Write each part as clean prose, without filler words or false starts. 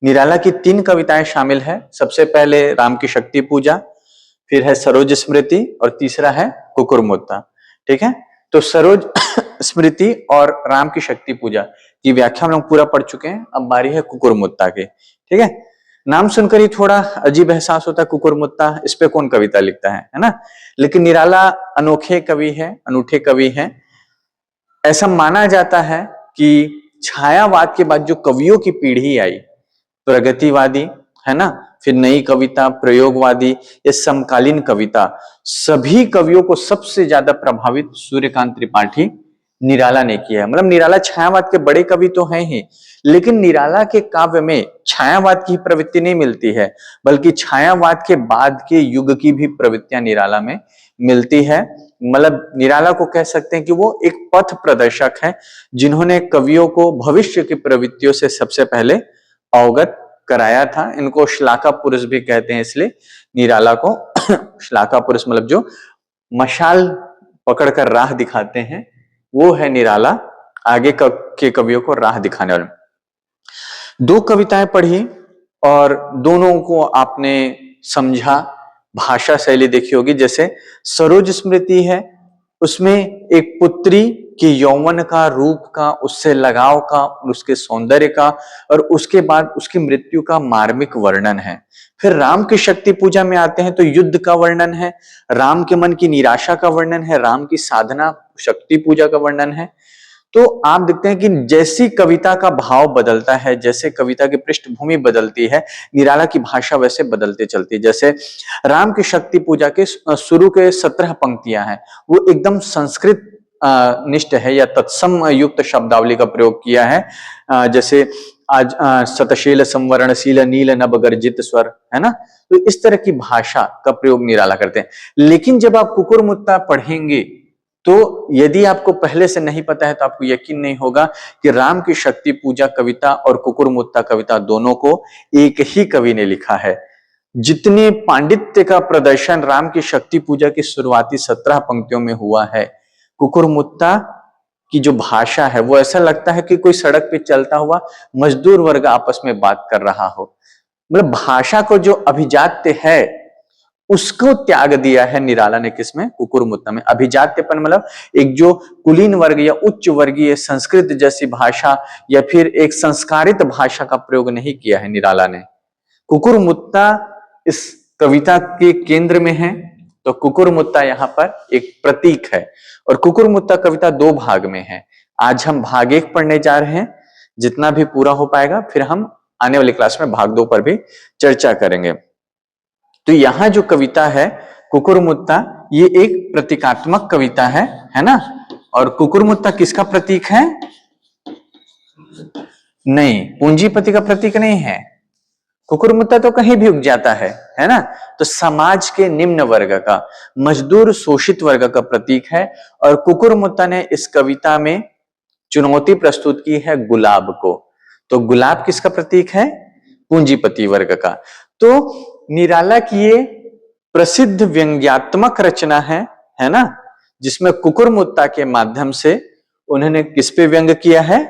निराला की 3 कविताएं शामिल है। सबसे पहले राम की शक्ति पूजा, फिर है सरोज स्मृति और तीसरा है कुकुरमुत्ता। ठीक है, तो सरोज स्मृति और राम की शक्ति पूजा की व्याख्या हम लोग पूरा पढ़ चुके हैं। अब बारी है कुकुरमुत्ता की। ठीक है, नाम सुनकर ही थोड़ा अजीब एहसास होता है, कुकुरमुत्ता, इस पे कौन कविता लिखता है ना। लेकिन निराला अनोखे कवि है, अनूठे कवि हैं। ऐसा माना जाता है कि छायावाद के बाद जो कवियों की पीढ़ी आई, प्रगतिवादी है ना, फिर नई कविता, प्रयोगवादी, ये समकालीन कविता, सभी कवियों को सबसे ज्यादा प्रभावित सूर्यकांत त्रिपाठी निराला ने किया है। मतलब निराला छायावाद के बड़े कवि तो हैं ही, लेकिन निराला के काव्य में छायावाद की प्रवृत्ति नहीं मिलती है, बल्कि छायावाद के बाद के युग की भी प्रवृत्तियां निराला में मिलती है। मतलब निराला को कह सकते हैं कि वो एक पथ प्रदर्शक है, जिन्होंने कवियों को भविष्य की प्रवृत्तियों से सबसे पहले अवगत कराया था। इनको श्लाका पुरुष भी कहते हैं, इसलिए निराला को श्लाका पुरुष मतलब जो मशाल पकड़कर राह दिखाते हैं, वो है निराला, आगे के कवियों को राह दिखाने वाले। 2 कविताएं पढ़ी और दोनों को आपने समझा, भाषा शैली देखी होगी। जैसे सरोज स्मृति है, उसमें एक पुत्री के यौवन का, रूप का, उससे लगाव का, उसके सौंदर्य का और उसके बाद उसकी मृत्यु का मार्मिक वर्णन है। फिर राम की शक्ति पूजा में आते हैं तो युद्ध का वर्णन है, राम के मन की निराशा का वर्णन है, राम की साधना शक्ति पूजा का वर्णन है। तो आप देखते हैं कि जैसी कविता का भाव बदलता है, जैसे कविता की पृष्ठभूमि बदलती है, निराला की भाषा वैसे बदलते चलती है। जैसे राम की शक्ति पूजा के शुरू के 17 पंक्तियां हैं, वो एकदम संस्कृत निष्ठ है या तत्सम युक्त शब्दावली का प्रयोग किया है। जैसे आज सतशील संवरणशील नील नभ गर्जित स्वर, है ना, तो इस तरह की भाषा का प्रयोग निराला करते हैं। लेकिन जब आप कुकुरमुत्ता पढ़ेंगे तो यदि आपको पहले से नहीं पता है तो आपको यकीन नहीं होगा कि राम की शक्ति पूजा कविता और कुकुरमुत्ता कविता दोनों को एक ही कवि ने लिखा है। जितने पांडित्य का प्रदर्शन राम की शक्ति पूजा की शुरुआती 17 पंक्तियों में हुआ है, कुकुरमुत्ता की जो भाषा है वो ऐसा लगता है कि कोई सड़क पे चलता हुआ मजदूर वर्ग आपस में बात कर रहा हो। मतलब भाषा को जो अभिजात्य है उसको त्याग दिया है निराला ने, किसमें, कुकुरमुत्ता में। अभिजात्यपन मतलब एक जो कुलीन वर्ग या उच्च वर्गीय संस्कृत जैसी भाषा या फिर एक संस्कारित भाषा का प्रयोग नहीं किया है निराला ने। कुकुरमुत्ता इस कविता के केंद्र में है, तो कुकुरमुत्ता यहाँ पर एक प्रतीक है। और कुकुरमुत्ता कविता 2 भाग में है। आज हम भाग 1 पढ़ने जा रहे हैं, जितना भी पूरा हो पाएगा फिर हम आने वाली क्लास में भाग 2 पर भी चर्चा करेंगे। तो यहां जो कविता है कुकुरमुत्ता, ये एक प्रतीकात्मक कविता है ना। और कुकुरमुत्ता किसका प्रतीक है? नहीं, पूंजीपति का प्रतीक नहीं है। कुकुरमुत्ता तो कहीं भी उग जाता है ना। तो समाज के निम्न वर्ग का, मजदूर शोषित वर्ग का प्रतीक है। और कुकुरमुत्ता ने इस कविता में चुनौती प्रस्तुत की है गुलाब को। तो गुलाब किसका प्रतीक है? पूंजीपति वर्ग का। तो निराला की ये प्रसिद्ध व्यंग्यात्मक रचना है ना, जिसमें कुकुरमुत्ता के माध्यम से उन्होंने किस पे व्यंग किया है?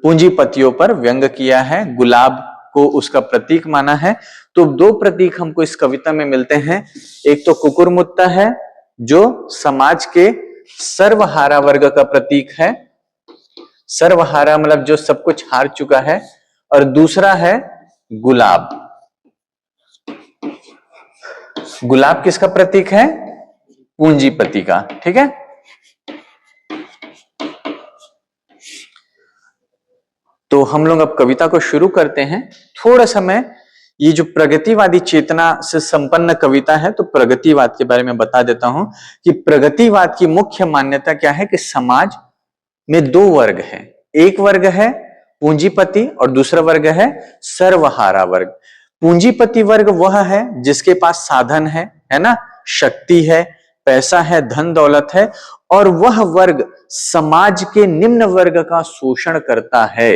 पूंजीपतियों पर व्यंग किया है, गुलाब को उसका प्रतीक माना है। तो 2 प्रतीक हमको इस कविता में मिलते हैं। एक तो कुकुरमुत्ता है जो समाज के सर्वहारा वर्ग का प्रतीक है, सर्वहारा मतलब जो सब कुछ हार चुका है। और दूसरा है गुलाब। गुलाब किसका प्रतीक है? पूंजीपति का। ठीक है, तो हम लोग अब कविता को शुरू करते हैं। थोड़ा समय ये जो प्रगतिवादी चेतना से संपन्न कविता है, तो प्रगतिवाद के बारे में बता देता हूं कि प्रगतिवाद की मुख्य मान्यता क्या है कि समाज में 2 वर्ग हैं। एक वर्ग है पूंजीपति और दूसरा वर्ग है सर्वहारा वर्ग। पूंजीपति वर्ग वह है जिसके पास साधन है ना, शक्ति है, पैसा है, धन दौलत है, और वह वर्ग समाज के निम्न वर्ग का शोषण करता है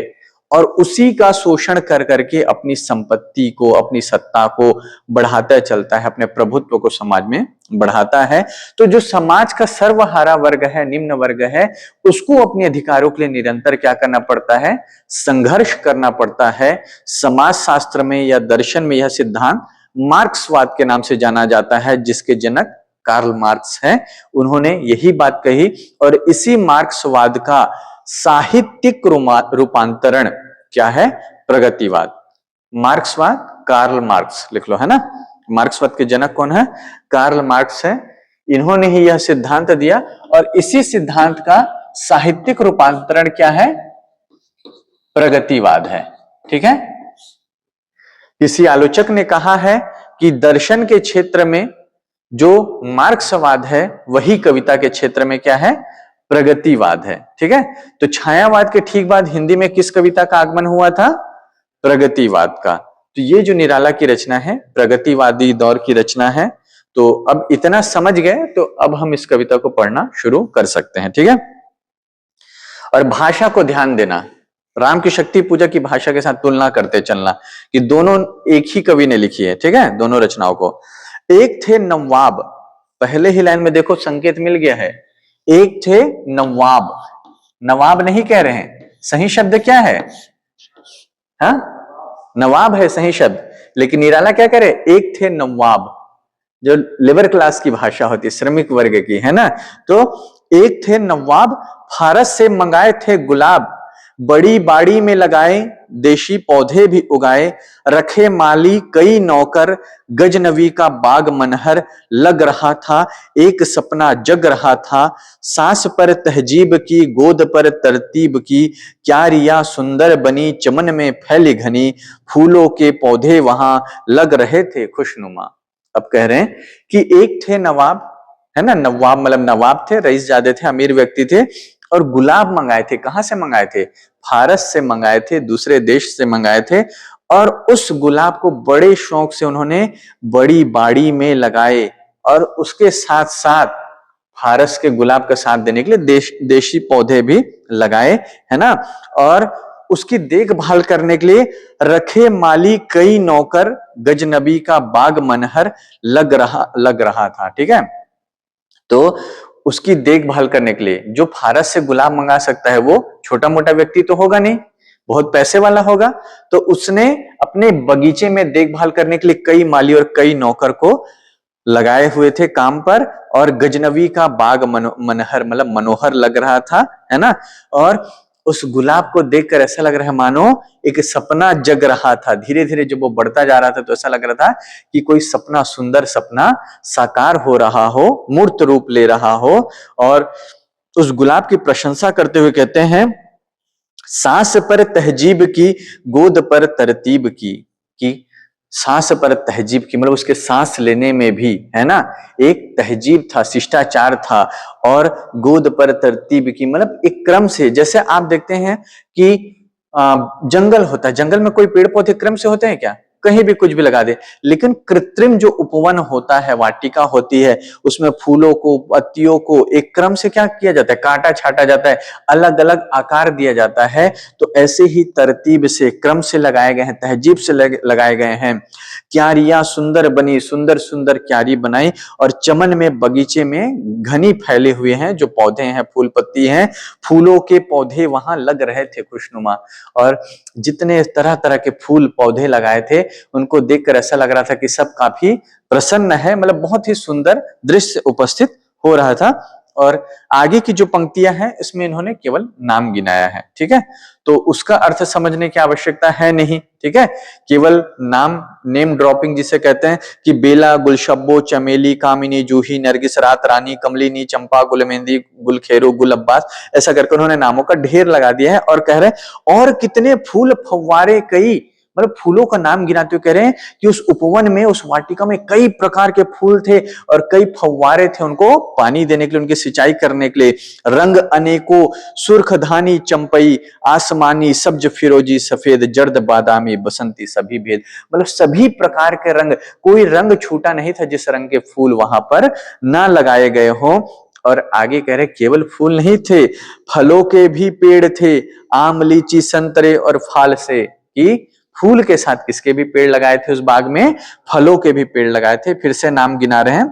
और उसी का शोषण कर करके अपनी संपत्ति को, अपनी सत्ता को बढ़ाता चलता है, अपने प्रभुत्व को समाज में बढ़ाता है। तो जो समाज का सर्वहारा वर्ग है, निम्न वर्ग है, उसको अपने अधिकारों के लिए निरंतर क्या करना पड़ता है, संघर्ष करना पड़ता है। समाज शास्त्र में या दर्शन में यह सिद्धांत मार्क्सवाद के नाम से जाना जाता है, जिसके जनक कार्ल मार्क्स हैं। उन्होंने यही बात कही और इसी मार्क्सवाद का साहित्यिक रूपांतरण क्या है, प्रगतिवाद। मार्क्सवाद, कार्ल मार्क्स लिख लो, है ना। मार्क्सवाद के जनक कौन है, कार्ल मार्क्स है। इन्होंने ही यह सिद्धांत दिया और इसी सिद्धांत का साहित्यिक रूपांतरण क्या है, प्रगतिवाद है। ठीक है। किसी आलोचक ने कहा है कि दर्शन के क्षेत्र में जो मार्क्सवाद है वही कविता के क्षेत्र में क्या है, प्रगतिवाद है। ठीक है। तो छायावाद के ठीक बाद हिंदी में किस कविता का आगमन हुआ था, प्रगतिवाद का। तो ये जो निराला की रचना है प्रगतिवादी दौर की रचना है। तो अब इतना समझ गए तो अब हम इस कविता को पढ़ना शुरू कर सकते हैं। ठीक है। और भाषा को ध्यान देना, राम की शक्ति पूजा की भाषा के साथ तुलना करते चलना कि दोनों एक ही कवि ने लिखी है। ठीक है, दोनों रचनाओं को। एक थे नवाब, पहले ही लाइन में देखो संकेत मिल गया है, एक थे नवाब। नवाब नहीं कह रहे हैं, सही शब्द क्या है, हाँ नवाब है सही शब्द, लेकिन निराला क्या करे, एक थे नवाब, जो लेबर क्लास की भाषा होती है, श्रमिक वर्ग की, है ना। तो एक थे नवाब, फारस से मंगाए थे गुलाब, बड़ी बाड़ी में लगाए देशी पौधे भी उगाए, रखे माली कई नौकर, गजनवी का बाग मनहर लग रहा था, एक सपना जग रहा था, सांस पर तहजीब की गोद पर तरतीब की, क्यारियां सुंदर बनी चमन में फैली घनी, फूलों के पौधे वहां लग रहे थे खुशनुमा। अब कह रहे हैं कि एक थे नवाब, है ना, नवाब मतलब नवाब थे, रईस जादे थे, अमीर व्यक्ति थे, और गुलाब मंगाए थे। कहां से मंगाए थे, फारस से मंगाए थे, दूसरे देश से मंगाए थे, और उस गुलाब को बड़े शौक से उन्होंने बड़ी बाड़ी में लगाए, और उसके साथ साथ फारस के गुलाब का साथ देने के लिए देशी पौधे भी लगाए, है ना। और उसकी देखभाल करने के लिए रखे माली कई नौकर, गजनबी का बाग मनहर लग रहा था। ठीक है, तो उसकी देखभाल करने के लिए जो फारस से गुलाब मंगा सकता है वो छोटा मोटा व्यक्ति तो होगा नहीं, बहुत पैसे वाला होगा। तो उसने अपने बगीचे में देखभाल करने के लिए कई माली और कई नौकर को लगाए हुए थे काम पर, और गजनवी का बाग मनहर मतलब मनोहर लग रहा था, है ना। और उस गुलाब को देखकर ऐसा लग रहा है मानो एक सपना जग रहा था। धीरे धीरे जब वो बढ़ता जा रहा था तो ऐसा लग रहा था कि कोई सपना, सुंदर सपना साकार हो रहा हो, मूर्त रूप ले रहा हो। और उस गुलाब की प्रशंसा करते हुए कहते हैं, सांस पर तहजीब की गोद पर तरतीब की सांस पर तहजीब की मतलब उसके सांस लेने में भी, है ना, एक तहजीब था, शिष्टाचार था, और गोद पर तरतीब की मतलब एक क्रम से। जैसे आप देखते हैं कि जंगल होता है, जंगल में कोई पेड़ पौधे क्रम से होते हैं क्या, कहीं भी कुछ भी लगा दे, लेकिन कृत्रिम जो उपवन होता है, वाटिका होती है, उसमें फूलों को, पत्तियों को एक क्रम से क्या किया जाता है, काटा छाटा जाता है, अलग अलग आकार दिया जाता है। तो ऐसे ही तरतीब से, क्रम से लगाए गए हैं, तहजीब से लगाए गए हैं। क्यारियां सुंदर बनी, सुंदर सुंदर क्यारी बनाई, और चमन में, बगीचे में घनी फैले हुए हैं जो पौधे हैं, फूल पत्ती हैं, फूलों के पौधे वहां लग रहे थे खुशनुमा। और जितने तरह तरह के फूल पौधे लगाए थे उनको देखकर ऐसा लग रहा था कि सब काफी प्रसन्न है, मतलब बहुत ही सुंदर दृश्य उपस्थित हो रहा था। और आगे की जो पंक्तियां हैं इसमें इन्होंने केवल नाम गिनाया है। ठीक है, तो उसका अर्थ समझने की आवश्यकता है नहीं। ठीक है, केवल नाम, नेम ड्रॉपिंग जिसे कहते हैं कि बेला, गुलशब्बो, चमेली, कामिनी, जूही, नरगिस, रात रानी, कमलिनी, चंपा, गुलमेंदी, गुलखेरू, गुल अब्बास, ऐसा करके उन्होंने नामों का ढेर लगा दिया है। और कह रहे हैं और कितने फूल फव्वारे कई, मतलब फूलों का नाम गिनाते हुए कह रहे हैं कि उस उपवन में, उस वाटिका में कई प्रकार के फूल थे और कई फव्वारे थे उनको पानी देने के लिए, उनकी सिंचाई करने के लिए। रंग अनेकों, सुर्खधानी, चंपई, आसमानी, सब्ज, फिरोजी, सफेद, जर्द, बादामी, बसंती, सभी भेद, मतलब सभी प्रकार के रंग, कोई रंग छूटा नहीं था जिस रंग के फूल वहां पर ना लगाए गए हों। और आगे कह रहे केवल फूल नहीं थे, फलों के भी पेड़ थे, आम, लीची, संतरे और फाल से। कि फूल के साथ किसके भी पेड़ लगाए थे उस बाग में? फलों के भी पेड़ लगाए थे। फिर से नाम गिना रहे हैं।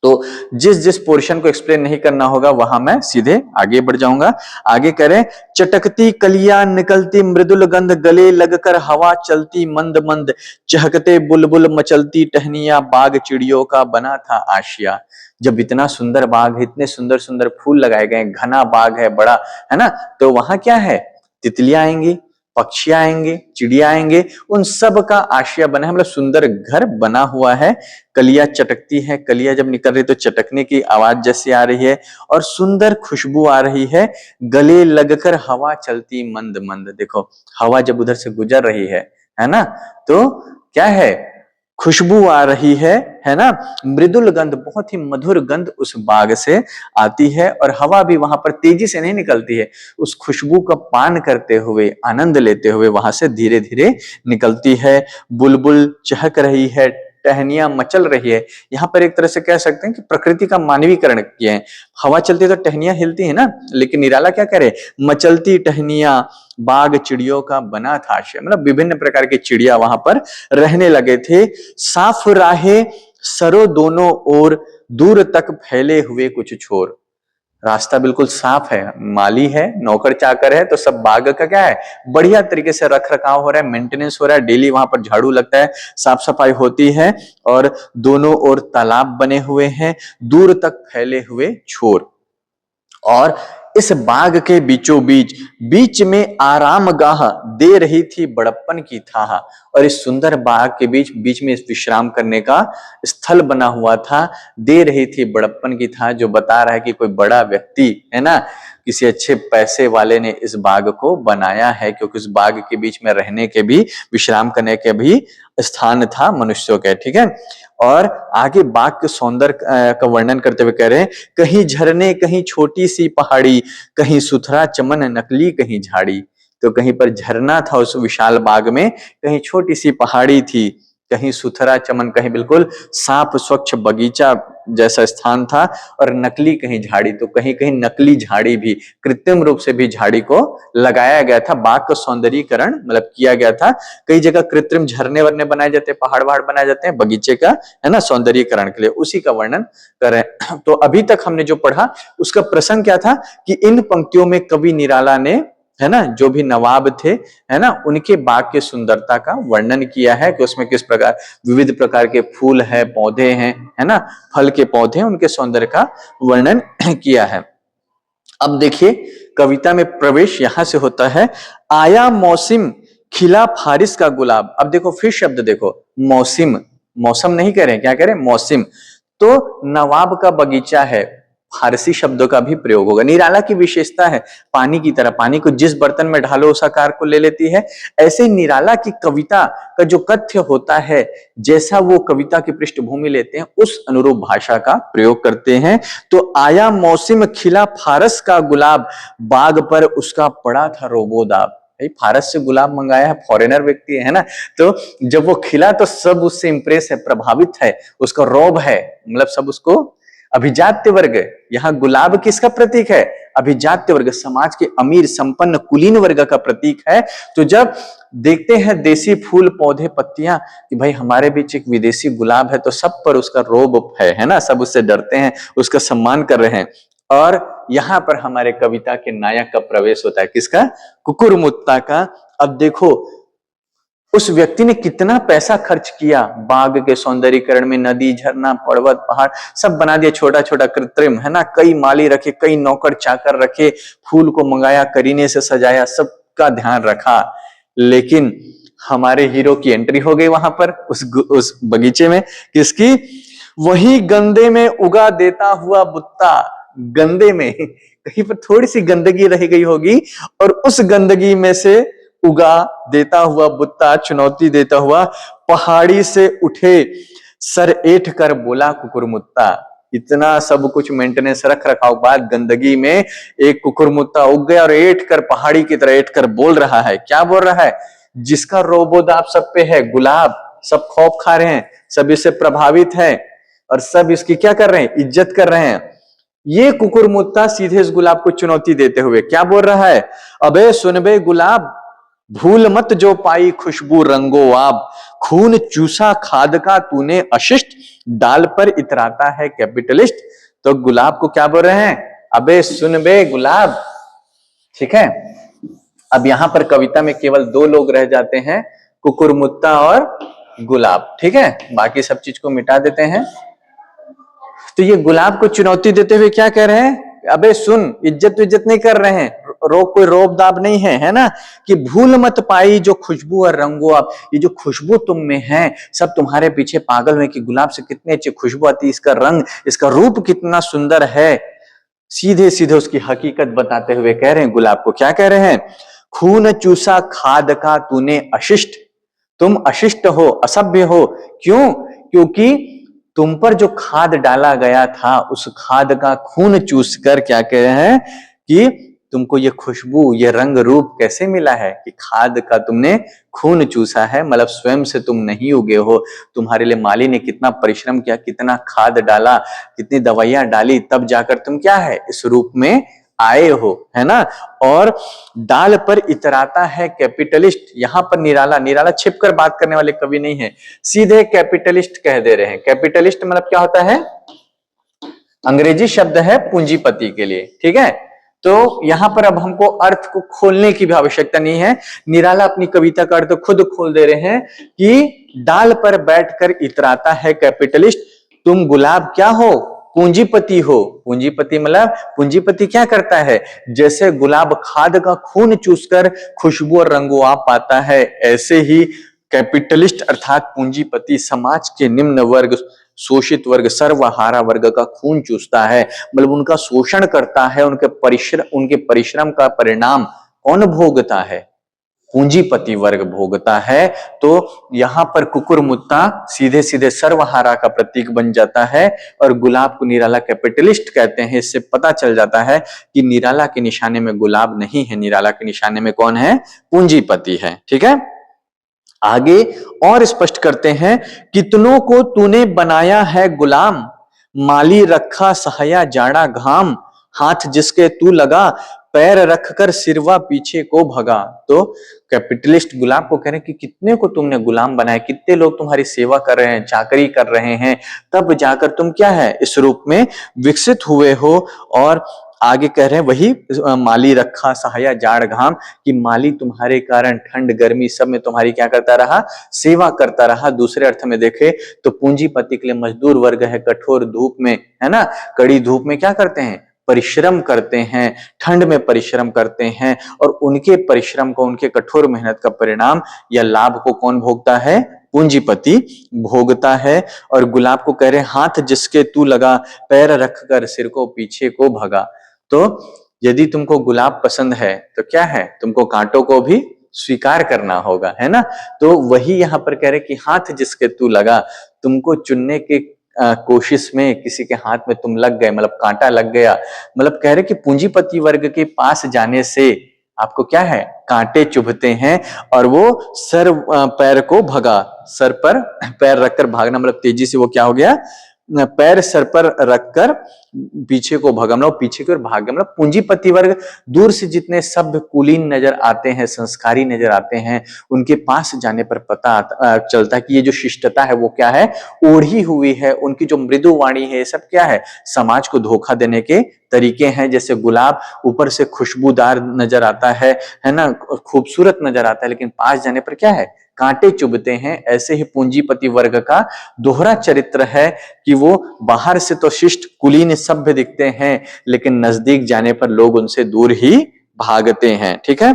तो जिस जिस पोर्शन को एक्सप्लेन नहीं करना होगा वहां मैं सीधे आगे बढ़ जाऊंगा। आगे करें, चटकती कलियां निकलती मृदुल गंध, गले लगकर हवा चलती मंद मंद, चहकते बुलबुल मचलती टहनियां, बाग चिड़ियों का बना था आशिया। जब इतना सुंदर बाग है, इतने सुंदर सुंदर फूल लगाए गए, घना बाग है, बड़ा है ना, तो वहां क्या है? तितलियां आएंगी, पक्षी आएंगे, चिड़िया आएंगे, उन सब का आशिया बना है, मतलब सुंदर घर बना हुआ है। कलियां चटकती है, कलियां जब निकल रही तो चटकने की आवाज जैसी आ रही है और सुंदर खुशबू आ रही है। गले लगकर हवा चलती मंद मंद, देखो हवा जब उधर से गुजर रही है ना, तो क्या है? खुशबू आ रही है ना, मृदुल गंध, बहुत ही मधुर गंध उस बाग से आती है और हवा भी वहां पर तेजी से नहीं निकलती है, उस खुशबू का पान करते हुए, आनंद लेते हुए वहां से धीरे धीरे निकलती है। बुलबुल चहक रही है, टहनियां मचल रही है। यहाँ पर एक तरह से कह सकते हैं कि प्रकृति का मानवीकरण किया है। हवा चलती है तो टहनियां हिलती है ना, लेकिन निराला क्या करे? मचलती टहनियां, बाग चिड़ियों का बना था आश्रय, मतलब विभिन्न प्रकार के चिड़िया वहां पर रहने लगे थे। साफ राहे सरो दोनों ओर, दूर तक फैले हुए कुछ छोर। रास्ता बिल्कुल साफ है, माली है, नौकर चाकर है, तो सब बाग का क्या है? बढ़िया तरीके से रख रखाव हो रहा है, मेंटेनेंस हो रहा है, डेली वहां पर झाड़ू लगता है, साफ सफाई होती है और दोनों ओर तालाब बने हुए हैं, दूर तक फैले हुए छोर। और इस बाग के बीचों बीच, बीच में आराम गाह दे रही थी बड़प्पन की थाह। और इस सुंदर बाग के बीच बीच में विश्राम करने का स्थल बना हुआ था, दे रही थी बड़प्पन की थाह, जो बता रहा है कि कोई बड़ा व्यक्ति है ना, किसी अच्छे पैसे वाले ने इस बाग को बनाया है, क्योंकि उस बाग के बीच में रहने के भी, विश्राम करने के भी स्थान था मनुष्यों के। ठीक है, और आगे बाग के सौंदर्य का वर्णन करते हुए कह रहे हैं, कहीं झरने, कहीं छोटी सी पहाड़ी, कहीं सुथरा चमन, नकली कहीं झाड़ी। तो कहीं पर झरना था उस विशाल बाग में, कहीं छोटी सी पहाड़ी थी, कहीं सुथरा चमन, कहीं बिल्कुल साफ स्वच्छ बगीचा जैसा स्थान था, और नकली कहीं झाड़ी, तो कहीं कहीं नकली झाड़ी भी, कृत्रिम रूप से भी झाड़ी को लगाया गया था। बाग का सौंदर्यीकरण मतलब किया गया था। कई जगह कृत्रिम झरने वरने बनाए जाते हैं, पहाड़ वहाड़ बनाए जाते हैं बगीचे का, है ना, सौंदर्यीकरण के लिए, उसी का वर्णन कर रहे हैं। तो अभी तक हमने जो पढ़ा उसका प्रसंग क्या था कि इन पंक्तियों में कवि निराला ने, है ना, जो भी नवाब थे, है ना, उनके बाग के सुंदरता का वर्णन किया है कि उसमें किस प्रकार विविध प्रकार के फूल है, पौधे हैं, है ना, फल के पौधे, उनके सौंदर्य का वर्णन किया है। अब देखिए कविता में प्रवेश यहां से होता है, आया मौसम खिला फारिस का गुलाब। अब देखो फिर शब्द देखो, मौसम, मौसम नहीं कह रहे, क्या कह रहे? मौसम। तो नवाब का बगीचा है, फारसी शब्दों का भी प्रयोग होगा। निराला की विशेषता है पानी की तरह, पानी को जिस बर्तन में ढालो उस आकार को ले लेती है। ऐसे निराला की कविता का जो कथ्य होता है, जैसा वो कविता की पृष्ठभूमि लेते हैं, उस अनुरूप भाषा का प्रयोग करते हैं। तो आया मौसम खिला फारस का गुलाब, बाग पर उसका पड़ा था रोबोदाब। भाई फारस से गुलाब मंगाया है, फॉरेनर व्यक्ति है ना, तो जब वो खिला तो सब उससे इंप्रेस है, प्रभावित है, उसका रौब है, मतलब सब उसको। अभिजात्य वर्ग, यहाँ गुलाब किसका प्रतीक है? अभिजात्य वर्ग, समाज के अमीर संपन्न कुलीन वर्ग का प्रतीक है। तो जब देखते हैं देसी फूल पौधे पत्तियां कि भाई हमारे बीच एक विदेशी गुलाब है, तो सब पर उसका रोब है ना, सब उससे डरते हैं, उसका सम्मान कर रहे हैं। और यहां पर हमारे कविता के नायक का प्रवेश होता है, किसका? कुकुरमुत्ता का। अब देखो उस व्यक्ति ने कितना पैसा खर्च किया बाग के सौंदर्यीकरण में, नदी, झरना, पर्वत, पहाड़ सब बना दिया, छोटा छोटा कृत्रिम, है ना, कई माली रखे, कई नौकर चाकर रखे, फूल को मंगाया, करीने से सजाया, सबका ध्यान रखा। लेकिन हमारे हीरो की एंट्री हो गई वहां पर उस बगीचे में, किसकी? वही गंदे में उगा देता हुआ बुत्ता। गंदे में कहीं पर थोड़ी सी गंदगी रह गई होगी, और उस गंदगी में से उगा देता हुआ बुत्ता, चुनौती देता हुआ, पहाड़ी से उठे सर ऐठ कर बोला कुकुरमुत्ता। इतना सब कुछ मेंटेनेंस रख रखाव बाद गंदगी में एक कुकुरमुत्ता उग गया और ऐठ कर, पहाड़ी की तरह ऐठ कर बोल रहा है। क्या बोल रहा है? जिसका रोबोदाब सब पे है, गुलाब, सब खौफ खा रहे हैं, सब इससे प्रभावित है, और सब इसकी क्या कर रहे हैं? इज्जत कर रहे हैं। ये कुकुरमुत्ता सीधे इस गुलाब को चुनौती देते हुए क्या बोल रहा है, अबे सुन बे गुलाब, भूल मत जो पाई खुशबू रंगो आब, खून चूसा खाद का तूने अशिष्ट, डाल पर इतराता है कैपिटलिस्ट। तो गुलाब को क्या बोल रहे हैं, अबे सुन बे गुलाब। ठीक है, अब यहां पर कविता में केवल दो लोग रह जाते हैं, कुकुरमुत्ता और गुलाब। ठीक है, बाकी सब चीज को मिटा देते हैं। तो ये गुलाब को चुनौती देते हुए क्या कह रहे हैं, अबे सुन, इज्जत नहीं कर रहे हैं, कोई रोब दाब नहीं है, है ना, कि भूल मत पाई जो खुशबू और रंगो आप, ये जो खुशबू तुम में है, सब तुम्हारे पीछे पागल हुए कि गुलाब से कितनी अच्छी खुशबू आती है, इसका रंग, इसका रूप कितना सुंदर है। सीधे सीधे उसकी हकीकत बताते हुए कह रहे हैं, गुलाब को क्या कह रहे हैं, खून चूसा खाद का तूने अशिष्ट, तुम अशिष्ट हो, असभ्य हो। क्यों, क्योंकि तुम पर जो खाद डाला गया था, उस खाद का खून चूस कर क्या कह रहे हैं कि तुमको ये खुशबू, ये रंग रूप कैसे मिला है, कि खाद का तुमने खून चूसा है, मतलब स्वयं से तुम नहीं उगे हो, तुम्हारे लिए माली ने कितना परिश्रम किया, कितना खाद डाला, कितनी दवाइयां डाली, तब जाकर तुम क्या है, इस रूप में आए हो, है ना। और डाल पर इतराता है कैपिटलिस्ट, यहां पर निराला छिपकर बात करने वाले कवि नहीं है, सीधे कैपिटलिस्ट कह दे रहे हैं। कैपिटलिस्ट मतलब क्या होता है, अंग्रेजी शब्द है पूंजीपति के लिए। ठीक है, तो यहां पर अब हमको अर्थ को खोलने की भी आवश्यकता नहीं है, निराला अपनी कविता का अर्थ खुद खोल दे रहे हैं कि डाल पर बैठकर इतराता है कैपिटलिस्ट, तुम गुलाब क्या हो, पूंजीपति हो। पूंजीपति मतलब पूंजीपति क्या करता है, जैसे गुलाब खाद का खून चूसकर खुशबू और रंगो आप पाता है, ऐसे ही कैपिटलिस्ट अर्थात पूंजीपति समाज के निम्न वर्ग, शोषित वर्ग, सर्वहारा वर्ग का खून चूसता है, मतलब उनका शोषण करता है, उनके परिश्रम का परिणाम कौन भोगता है, पूंजीपति वर्ग भोगता है। तो यहां पर कुकुरमुत्ता सीधे सीधे सर्वहारा का प्रतीक बन जाता है, और गुलाब को निराला कैपिटलिस्ट कहते हैं। इससे पता चल जाता है कि निराला के निशाने में गुलाब नहीं है, निराला के निशाने में कौन है, पूंजीपति है। ठीक है, आगे और स्पष्ट करते हैं, कितनों को तूने बनाया है गुलाम, माली रखा सहाया जाड़ा घाम, हाथ जिसके तू लगा पैर रखकर सिरवा पीछे को भगा। तो कैपिटलिस्ट गुलाब को कह रहे हैं कि कितने को तुमने गुलाम बनाया, कितने लोग तुम्हारी सेवा कर रहे हैं, चाकरी कर रहे हैं, तब जाकर तुम क्या है, इस रूप में विकसित हुए हो। और आगे कह रहे हैं वही माली रखा सहाया जाड़ घाम, कि माली तुम्हारे कारण ठंड गर्मी सब में तुम्हारी क्या करता रहा, सेवा करता रहा। दूसरे अर्थ में देखे तो पूंजीपति के लिए मजदूर वर्ग है, कठोर धूप में, है ना, कड़ी धूप में क्या करते हैं, परिश्रम करते हैं, ठंड में परिश्रम करते हैं, और उनके परिश्रम को, उनके कठोर मेहनत का परिणाम या लाभ को कौन भोगता है, पूंजीपति भोगता है। और गुलाब को कह रहे हाथ जिसके तू लगा पैर रखकर सिर को पीछे को भगा। तो यदि तुमको गुलाब पसंद है तो क्या है, तुमको कांटों को भी स्वीकार करना होगा, है ना। तो वही यहां पर कह रहे कि हाथ जिसके तू लगा, तुमको चुनने के कोशिश में किसी के हाथ में तुम लग गए, मतलब कांटा लग गया, मतलब कह रहे कि पूंजीपति वर्ग के पास जाने से आपको क्या है, कांटे चुभते हैं, और वो सर पैर को भगा, सर पर पैर रखकर भागना, मतलब तेजी से वो क्या हो गया, पैर सर पर रखकर पीछे को भागा, मतलब पीछे की ओर भाग गया। मतलब पूंजीपति वर्ग दूर से जितने सभ्य कुलीन नजर आते हैं, संस्कारी नजर आते हैं, उनके पास जाने पर पता चलता है कि ये जो शिष्टता है वो क्या है, ओढ़ी हुई है, उनकी जो मृदु वाणी है, ये सब क्या है, समाज को धोखा देने के तरीके हैं। जैसे गुलाब ऊपर से खुशबूदार नजर आता है ना, खूबसूरत नजर आता है, लेकिन पास जाने पर क्या है, कांटे चुभते हैं। ऐसे ही पूंजीपति वर्ग का दोहरा चरित्र है कि वो बाहर से तो शिष्ट कुलीन सभ्य दिखते हैं, लेकिन नजदीक जाने पर लोग उनसे दूर ही भागते हैं। ठीक है,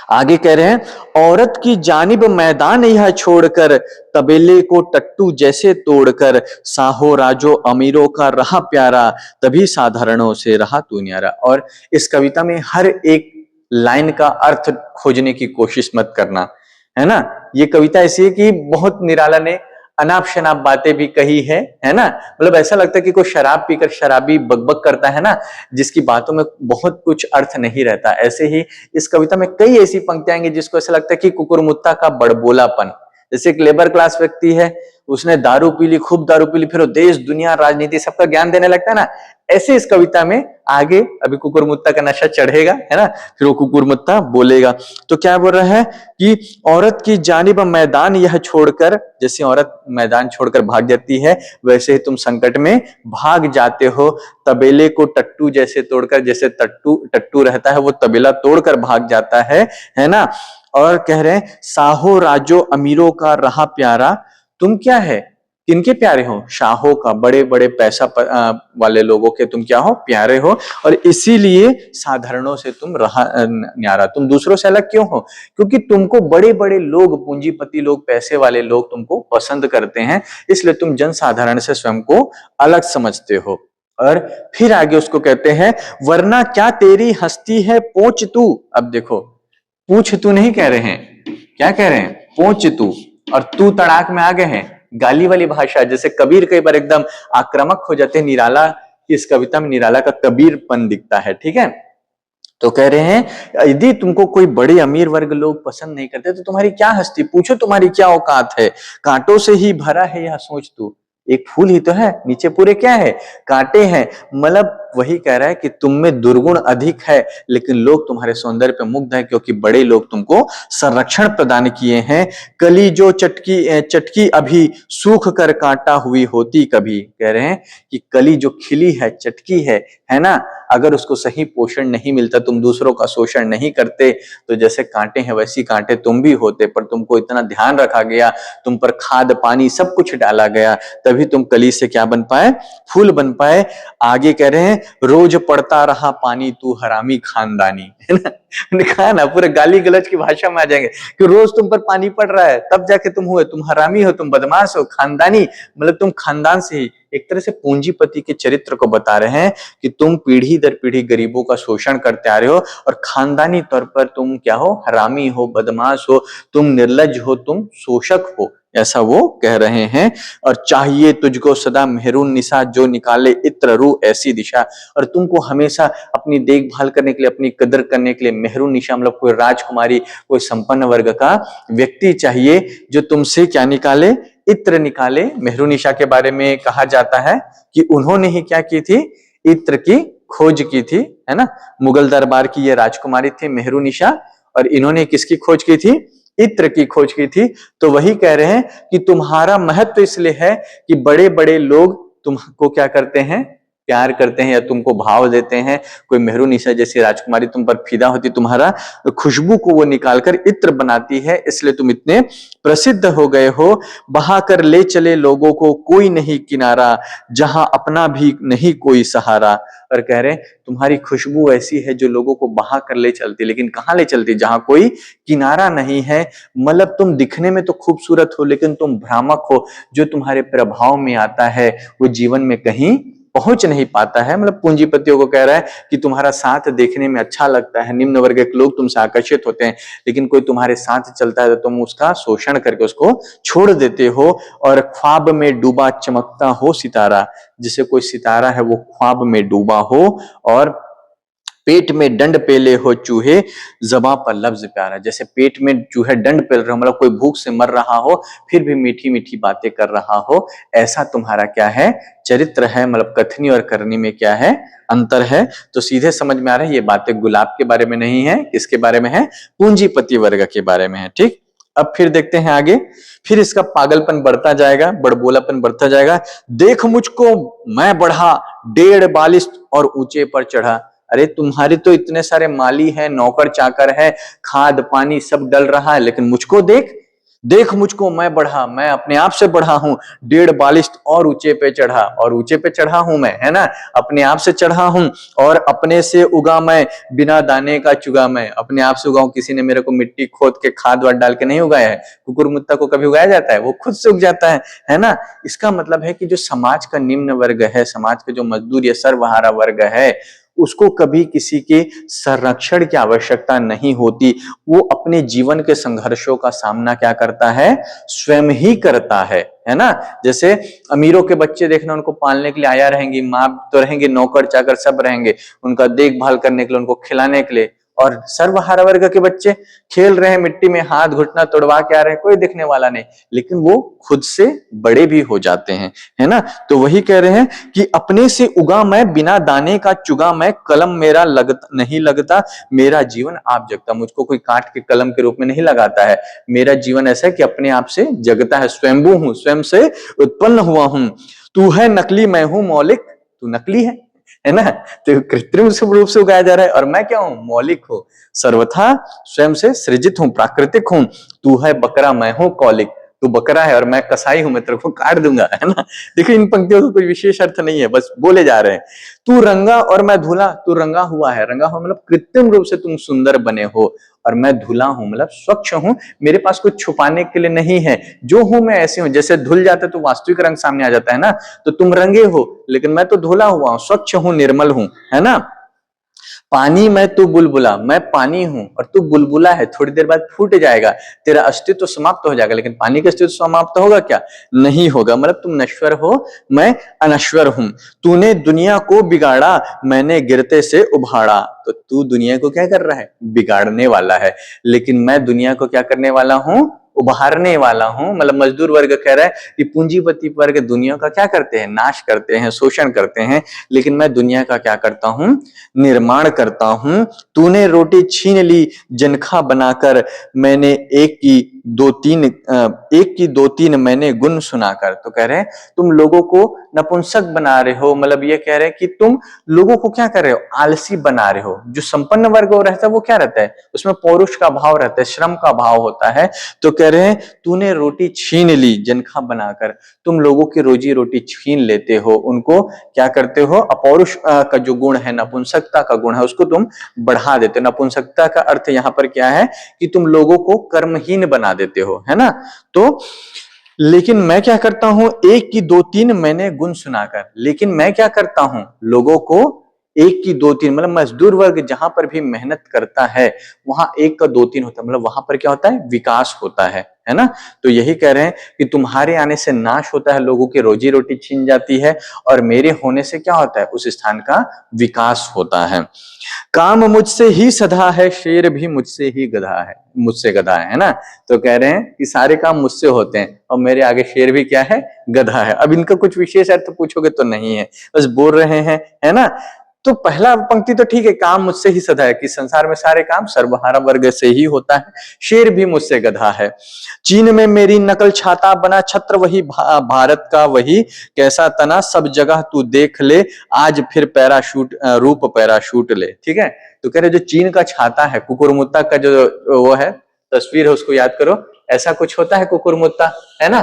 आगे कह रहे हैं, औरत की जानिब मैदान यह छोड़कर, तबेले को टट्टू जैसे तोड़कर, साहो राजो अमीरों का रहा प्यारा, तभी साधारणों से रहा तू न्यारा। और इस कविता में हर एक लाइन का अर्थ खोजने की कोशिश मत करना, है ना। ये कविता ऐसी है कि बहुत निराला ने अनाप शनाप बातें भी कही है ना, मतलब ऐसा लगता है कि कोई शराब पीकर शराबी बकबक करता है ना, जिसकी बातों में बहुत कुछ अर्थ नहीं रहता। ऐसे ही इस कविता में कई ऐसी पंक्तियां आएंगी जिसको ऐसा लगता है कि कुकुरमुत्ता का बड़बोलापन, जैसे एक लेबर क्लास व्यक्ति है, उसने दारू पी ली, खूब दारू पी ली, फिर वो देश दुनिया राजनीति सबका ज्ञान देने लगता है ना, ऐसे इस कविता में आगे अभी कुकुरमुत्ता का नशा चढ़ेगा, है ना, फिर वो कुकुरमुत्ता बोलेगा। तो क्या बोल रहा है कि औरत की जानिब मैदान यह छोड़कर, जैसे औरत मैदान छोड़कर भाग जाती है वैसे ही तुम संकट में भाग जाते हो। तबेले को टट्टू जैसे तोड़कर, जैसे टट्टू टट्टू रहता है वो तबेला तोड़कर भाग जाता है ना। और कह रहे हैं साहो राजो अमीरों का रहा प्यारा, तुम क्या है, किनके प्यारे हो, शाहों का, बड़े बड़े पैसा वाले लोगों के तुम क्या हो, प्यारे हो, और इसीलिए साधारणों से तुम रहा न्यारा, तुम दूसरों से अलग क्यों हो, क्योंकि तुमको बड़े बड़े लोग, पूंजीपति लोग, पैसे वाले लोग तुमको पसंद करते हैं, इसलिए तुम जनसाधारण से स्वयं को अलग समझते हो। और फिर आगे उसको कहते हैं वरना क्या तेरी हस्ती है पोंछ तू। अब देखो, पूछ तू नहीं कह रहे हैं, क्या कह रहे हैं, पोंछ तू, और तू तड़ाक में आ गए हैं, गाली वाली भाषा। जैसे कबीर कई बार एकदम आक्रामक हो जाते हैं, निराला, इस कविता में निराला का कबीरपन दिखता है, ठीक है। तो कह रहे हैं यदि तुमको कोई बड़े अमीर वर्ग लोग पसंद नहीं करते तो तुम्हारी क्या हस्ती, पूछो तुम्हारी क्या औकात है, कांटों से ही भरा है यह सोच तू, एक फूल ही तो है, नीचे पूरे क्या है, कांटे हैं। मतलब वही कह रहा है कि तुम में दुर्गुण अधिक है, लेकिन लोग तुम्हारे सौंदर्य पे मुग्ध है, क्योंकि बड़े लोग तुमको संरक्षण प्रदान किए हैं। कली जो चटकी चटकी अभी सूख कर कांटा हुई होती कभी, कह रहे हैं कि कली जो खिली है, चटकी है ना, अगर उसको सही पोषण नहीं मिलता, तुम दूसरों का शोषण नहीं करते, तो जैसे कांटे हैं वैसी कांटे तुम भी होते, पर तुमको इतना ध्यान रखा गया, तुम पर खाद पानी सब कुछ डाला गया, तभी तुम कली से क्या बन पाए, फूल बन पाए। आगे कह रहे हैं रोज पड़ता रहा पानी तू हरामी खानदानी, है ना, कहा ना, पूरे गाली गलौज की भाषा में आ जाएंगे कि रोज तुम पर पानी पड़ रहा है, तब जाके तुम हुए, तुम हरामी हो, तुम बदमाश हो, खानदानी, मतलब तुम खानदान से ही, एक तरह से पूंजीपति के चरित्र को बता रहे हैं कि तुम पीढ़ी दर पीढ़ी गरीबों का शोषण करते आ रहे हो, और खानदानी तौर पर तुम क्या हो, हरामी हो, बदमाश हो, तुम निर्लज हो, तुम शोषक हो, ऐसा वो कह रहे हैं। और चाहिए तुझको सदा मेहरून निशा जो निकाले इत्र रू ऐसी दिशा, और तुमको हमेशा अपनी देखभाल करने के लिए, अपनी कदर करने के लिए मेहरून निशा, मतलब कोई राजकुमारी, कोई संपन्न वर्ग का व्यक्ति चाहिए जो तुमसे क्या निकाले, इत्र निकाले। मेहरून निशा के बारे में कहा जाता है कि उन्होंने ही क्या की थी, इत्र की खोज की थी, है ना, मुगल दरबार की ये राजकुमारी थी मेहरून निशा, और इन्होंने किसकी खोज की थी, इत्र की खोज की थी। तो वही कह रहे हैं कि तुम्हारा महत्व इसलिए है कि बड़े बड़े लोग तुमको क्या करते हैं, प्यार करते हैं या तुमको भाव देते हैं। कोई मेहरून निशा जैसी राजकुमारी तुम पर फिदा होती, तुम्हारा खुशबू को वो निकालकर इत्र बनाती है, इसलिए तुम इतने प्रसिद्ध हो गए हो। बहा कर ले चले लोगों को कोई नहीं किनारा, जहां अपना भी नहीं कोई सहारा। और कह रहे तुम्हारी खुशबू ऐसी है जो लोगों को बहा कर ले चलती, लेकिन कहां ले चलती, जहां कोई किनारा नहीं है। मतलब तुम दिखने में तो खूबसूरत हो, लेकिन तुम भ्रामक हो, जो तुम्हारे प्रभाव में आता है वो जीवन में कहीं पहुंच नहीं पाता है। मतलब पूंजीपतियों को कह रहा है कि तुम्हारा साथ देखने में अच्छा लगता है, निम्न वर्ग के लोग तुमसे आकर्षित होते हैं, लेकिन कोई तुम्हारे साथ चलता है तो तुम उसका शोषण करके उसको छोड़ देते हो। और ख्वाब में डूबा चमकता हो सितारा, जिसे कोई सितारा है वो ख्वाब में डूबा हो, और पेट में डंड पेले हो चूहे ज़बां पर लफ्ज प्यारा, जैसे पेट में चूहे डंड पेल रहे हो, मतलब कोई भूख से मर रहा हो फिर भी मीठी मीठी बातें कर रहा हो, ऐसा तुम्हारा क्या है, चरित्र है। मतलब कथनी और करनी में क्या है, अंतर है। तो सीधे समझ में आ रहा है ये बातें गुलाब के बारे में नहीं है, किसके बारे में है, पूंजीपति वर्ग के बारे में है। ठीक, अब फिर देखते हैं आगे, फिर इसका पागलपन बढ़ता जाएगा, बड़बोलापन बढ़ता जाएगा। देख मुझको मैं बढ़ा 1.5 बालिश और ऊंचे पर चढ़ा। अरे तुम्हारे तो इतने सारे माली हैं, नौकर चाकर है, खाद पानी सब डल रहा है, लेकिन मुझको देख, देख मुझको मैं बढ़ा, मैं अपने आप से बढ़ा हूं, 1.5 बालिश और ऊंचे पे चढ़ा, और ऊंचे पे चढ़ा हूं मैं, है ना, अपने आप से चढ़ा हूं, और अपने से उगा मैं, बिना दाने का चुगा मैं, अपने आप से उगाऊं, किसी ने मेरे को मिट्टी खोद के खाद वाद डाल के नहीं उगाया है। कुकुरमुत्ता को कभी उगाया जाता है, वो खुद से उग जाता है ना। इसका मतलब है कि जो समाज का निम्न वर्ग है, समाज का जो मजदूर या सर्वहारा वर्ग है, उसको कभी किसी के संरक्षण की आवश्यकता नहीं होती। वो अपने जीवन के संघर्षों का सामना क्या करता है, स्वयं ही करता है ना। जैसे अमीरों के बच्चे देखना, उनको पालने के लिए आया रहेंगी, माँ तो रहेंगे, नौकर चाकर सब रहेंगे, उनका देखभाल करने के लिए, उनको खिलाने के लिए, और सर्वहारा वर्ग के बच्चे खेल रहे हैं मिट्टी में, हाथ घुटना तोड़वा के आ रहे हैं, कोई दिखने वाला नहीं, लेकिन वो खुद से बड़े भी हो जाते हैं, है ना। तो वही कह रहे हैं कि अपने से उगा मैं, बिना दाने का चुगा मैं, कलम मेरा नहीं लगता, मेरा जीवन आप जगता। मुझको कोई काट के कलम के रूप में नहीं लगाता है, मेरा जीवन ऐसा है कि अपने आप से जगता है, स्वयंभू हूं, स्वयं से उत्पन्न हुआ हूं। तू है नकली, मैं हूं मौलिक, तू नकली है ना, तो कृत्रिम रूप से उगाया जा रहा है, और मैं क्या हूं, मौलिक हूं, सर्वथा स्वयं से सृजित हूं, प्राकृतिक हूं। तू है बकरा, मैं हूं कौलिक, तू बकरा है और मैं कसाई हूं, मैं तेरे को काट दूंगा, है ना। देखिए इन पंक्तियों का कोई विशेष अर्थ नहीं है, बस बोले जा रहे हैं। तू रंगा और मैं धुला, तू रंगा हुआ है, रंगा हुआ मतलब कृत्रिम रूप से तुम सुंदर बने हो, और मैं धुला हूं मतलब स्वच्छ हूं, मेरे पास कुछ छुपाने के लिए नहीं है, जो हूं मैं ऐसे हूं। जैसे धुल जाता है तो वास्तविक रंग सामने आ जाता है ना, तो तुम रंगे हो, लेकिन मैं तो धुला हुआ हूं, स्वच्छ हूं, निर्मल हूं, है ना। पानी मैं, तू बुलबुला, मैं पानी हूं और तू बुलबुला है, थोड़ी देर बाद फूट जाएगा, तेरा अस्तित्व तो समाप्त हो जाएगा, लेकिन पानी का अस्तित्व समाप्त होगा क्या, नहीं होगा। मतलब तुम नश्वर हो, मैं अनश्वर हूं। तूने दुनिया को बिगाड़ा, मैंने गिरते से उभाड़ा। तो तू दुनिया को क्या कर रहा है, बिगाड़ने वाला है, लेकिन मैं दुनिया को क्या करने वाला हूं, उभारने वाला हूं। मतलब मजदूर वर्ग कह रहा है कि पूंजीपति वर्ग दुनिया का क्या करते हैं, नाश करते हैं, शोषण करते हैं, लेकिन मैं दुनिया का क्या करता हूं, निर्माण करता हूं। तूने रोटी छीन ली जनखा बनाकर, मैंने एक की दो तीन मैंने गुण सुनाकर। तो कह रहे हैं तुम लोगों को नपुंसक बना रहे हो, मतलब ये कह रहे हैं कि तुम लोगों को क्या कर रहे हो, आलसी बना रहे हो। जो संपन्न वर्ग हो रहता है वो क्या रहता है, उसमें पौरुष का भाव रहता है, श्रम का भाव होता है। तो कह रहे हैं तूने रोटी छीन ली जनखा बनाकर, तुम लोगों की रोजी रोटी छीन लेते हो, उनको क्या करते हो, अपौरुष का जो गुण है, नपुंसकता का गुण है, उसको तुम बढ़ा देते हो। नपुंसकता का अर्थ यहाँ पर क्या है कि तुम लोगों को कर्महीन बना देते हो, है ना। तो लेकिन मैं क्या करता हूं, एक की दो तीन मैंने गुण सुनाकर, लेकिन मैं क्या करता हूं, लोगों को एक की दो तीन, मतलब मजदूर वर्ग जहां पर भी मेहनत करता है वहां एक का दो तीन होता है, मतलब वहां पर क्या होता है, विकास होता है ना। तो यही कह रहे हैं कि तुम्हारे आने से नाश होता है, लोगों की रोजी रोटी छीन जाती है, और मेरे होने से क्या होता है, उस स्थान का विकास होता है। काम मुझसे ही सधा है, शेर भी मुझसे ही गधा है, मुझसे गधा है ना। तो कह रहे हैं कि सारे काम मुझसे होते हैं और मेरे आगे शेर भी क्या है, गधा है। अब इनका कुछ विशेष अर्थ पूछोगे तो नहीं है, बस बोल रहे हैं, है ना। तो पहला पंक्ति तो ठीक है, काम मुझसे ही सधा है, कि संसार में सारे काम सर्वहारा वर्ग से ही होता है, शेर भी मुझसे गधा है। चीन में मेरी नकल छाता बना, छत्र वही भारत का वही कैसा तना, सब जगह तू देख ले, आज फिर पैराशूट रूप पैराशूट ले। ठीक है, तो कह रहे जो चीन का छाता है, कुकुरमुत्ता का जो वो है तस्वीर है, उसको याद करो, ऐसा कुछ होता है कुकुरमुत्ता, है ना।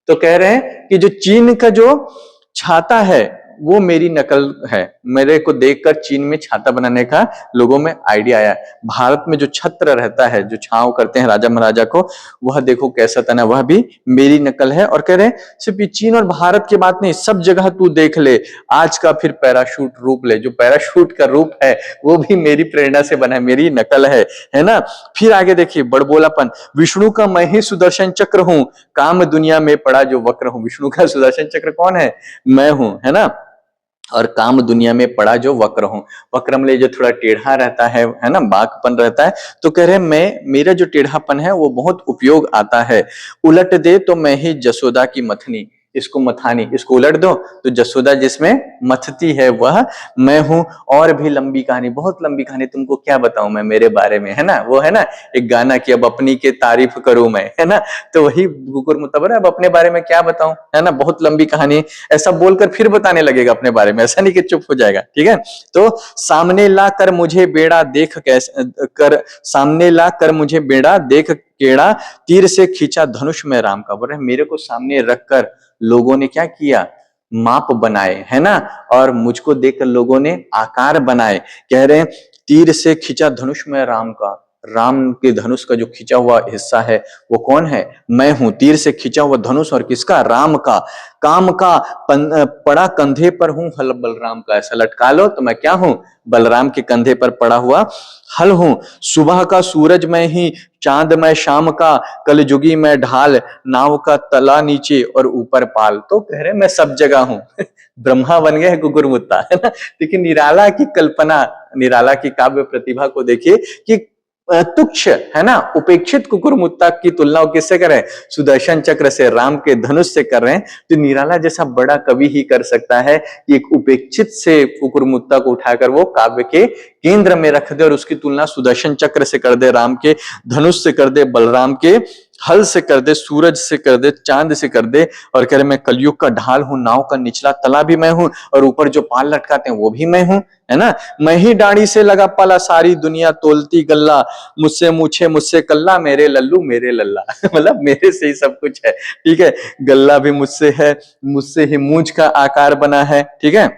तो कह रहे हैं कि जो चीन का जो छाता है वो मेरी नकल है, मेरे को देखकर चीन में छाता बनाने का लोगों में आइडिया आया। भारत में जो छत्र रहता है, जो छांव करते हैं राजा महाराजा को, वह देखो कैसा तना, वह भी मेरी नकल है। और कह रहे हैं सिर्फ चीन और भारत की बात नहीं, सब जगह तू देख ले, आज का फिर पैराशूट रूप ले, जो पैराशूट का रूप है वो भी मेरी प्रेरणा से बना है, मेरी नकल है ना। फिर आगे देखिए बड़बोलापन, विष्णु का मैं ही सुदर्शन चक्र हूं, काम दुनिया में पड़ा जो वक्र हूं। विष्णु का सुदर्शन चक्र कौन है, मैं हूं, है ना। और काम दुनिया में पड़ा जो वक्र हूं, वक्र में जो थोड़ा टेढ़ा रहता है ना, बांकपन रहता है। तो कह रहे मेरा जो टेढ़ापन है वो बहुत उपयोग आता है। उलट दे तो मैं ही जसोदा की मथनी, इसको मथानी, इसको उलट दो तो जसोदा जिसमें मथती है वह मैं हूं। और भी लंबी कहानी, बहुत लंबी कहानी, तुमको क्या बताऊं मैं मेरे बारे में, है ना। वो है ना एक गाना कि अब अपनी के तारीफ करूं मैं, है ना। तो वही कुकुरमुत्ता, अब अपने बारे में क्या बताऊं, है ना, बहुत लंबी कहानी। ऐसा बोलकर फिर बताने लगेगा अपने बारे में, ऐसा नहीं कि चुप हो जाएगा, ठीक है। तो सामने ला कर मुझे बेड़ा देख कैसे कर, सामने ला कर मुझे बेड़ा देख केड़ा, तीर से खींचा धनुष में राम का। बोल रहे मेरे को सामने रखकर लोगों ने क्या किया, माप बनाए, है ना, और मुझको देखकर लोगों ने आकार बनाए। कह रहे हैं तीर से खींचा धनुष में राम का, राम के धनुष का जो खींचा हुआ हिस्सा है वो कौन है, मैं हूं। तीर से खींचा हुआ धनुष और किसका, राम का। काम का पड़ा कंधे पर हूं हल बलराम का, ऐसा लटका लो तो मैं क्या हूं, बलराम के कंधे पर पड़ा हुआ हल हूं। सुबह का सूरज मैं ही, चांद मैं शाम का, कलजुगी मैं ढाल, नाव का तला नीचे और ऊपर पाल। तो कह रहे मैं सब जगह हूं ब्रह्मा बन गया है कुकुरमुत्ता, है ना। लेकिन निराला की कल्पना निराला की काव्य प्रतिभा को देखिए कि तुच्छ है ना, उपेक्षित कुकुरमुत्ता की तुलना किससे करें, सुदर्शन चक्र से, राम के धनुष से कर रहे हैं। तो निराला जैसा बड़ा कवि ही कर सकता है कि एक उपेक्षित से कुकुरमुत्ता को उठाकर वो काव्य के केंद्र में रख दे और उसकी तुलना सुदर्शन चक्र से कर दे, राम के धनुष से कर दे, बलराम के हल से कर दे, सूरज से कर दे, चांद से कर दे, और कह रहे मैं कलयुग का ढाल हूं, नाव का निचला तला भी मैं हूं, और ऊपर जो पाल लटकाते हैं वो भी मैं हूं, है ना। मैं ही डाड़ी से लगा पाला, सारी दुनिया तोलती गल्ला, मुझसे मूछे मुझसे कल्ला, मेरे लल्लू मेरे लल्ला मतलब मेरे से ही सब कुछ है, ठीक है। गल्ला भी मुझसे है, मुझसे ही मूछ का आकार बना है, ठीक है।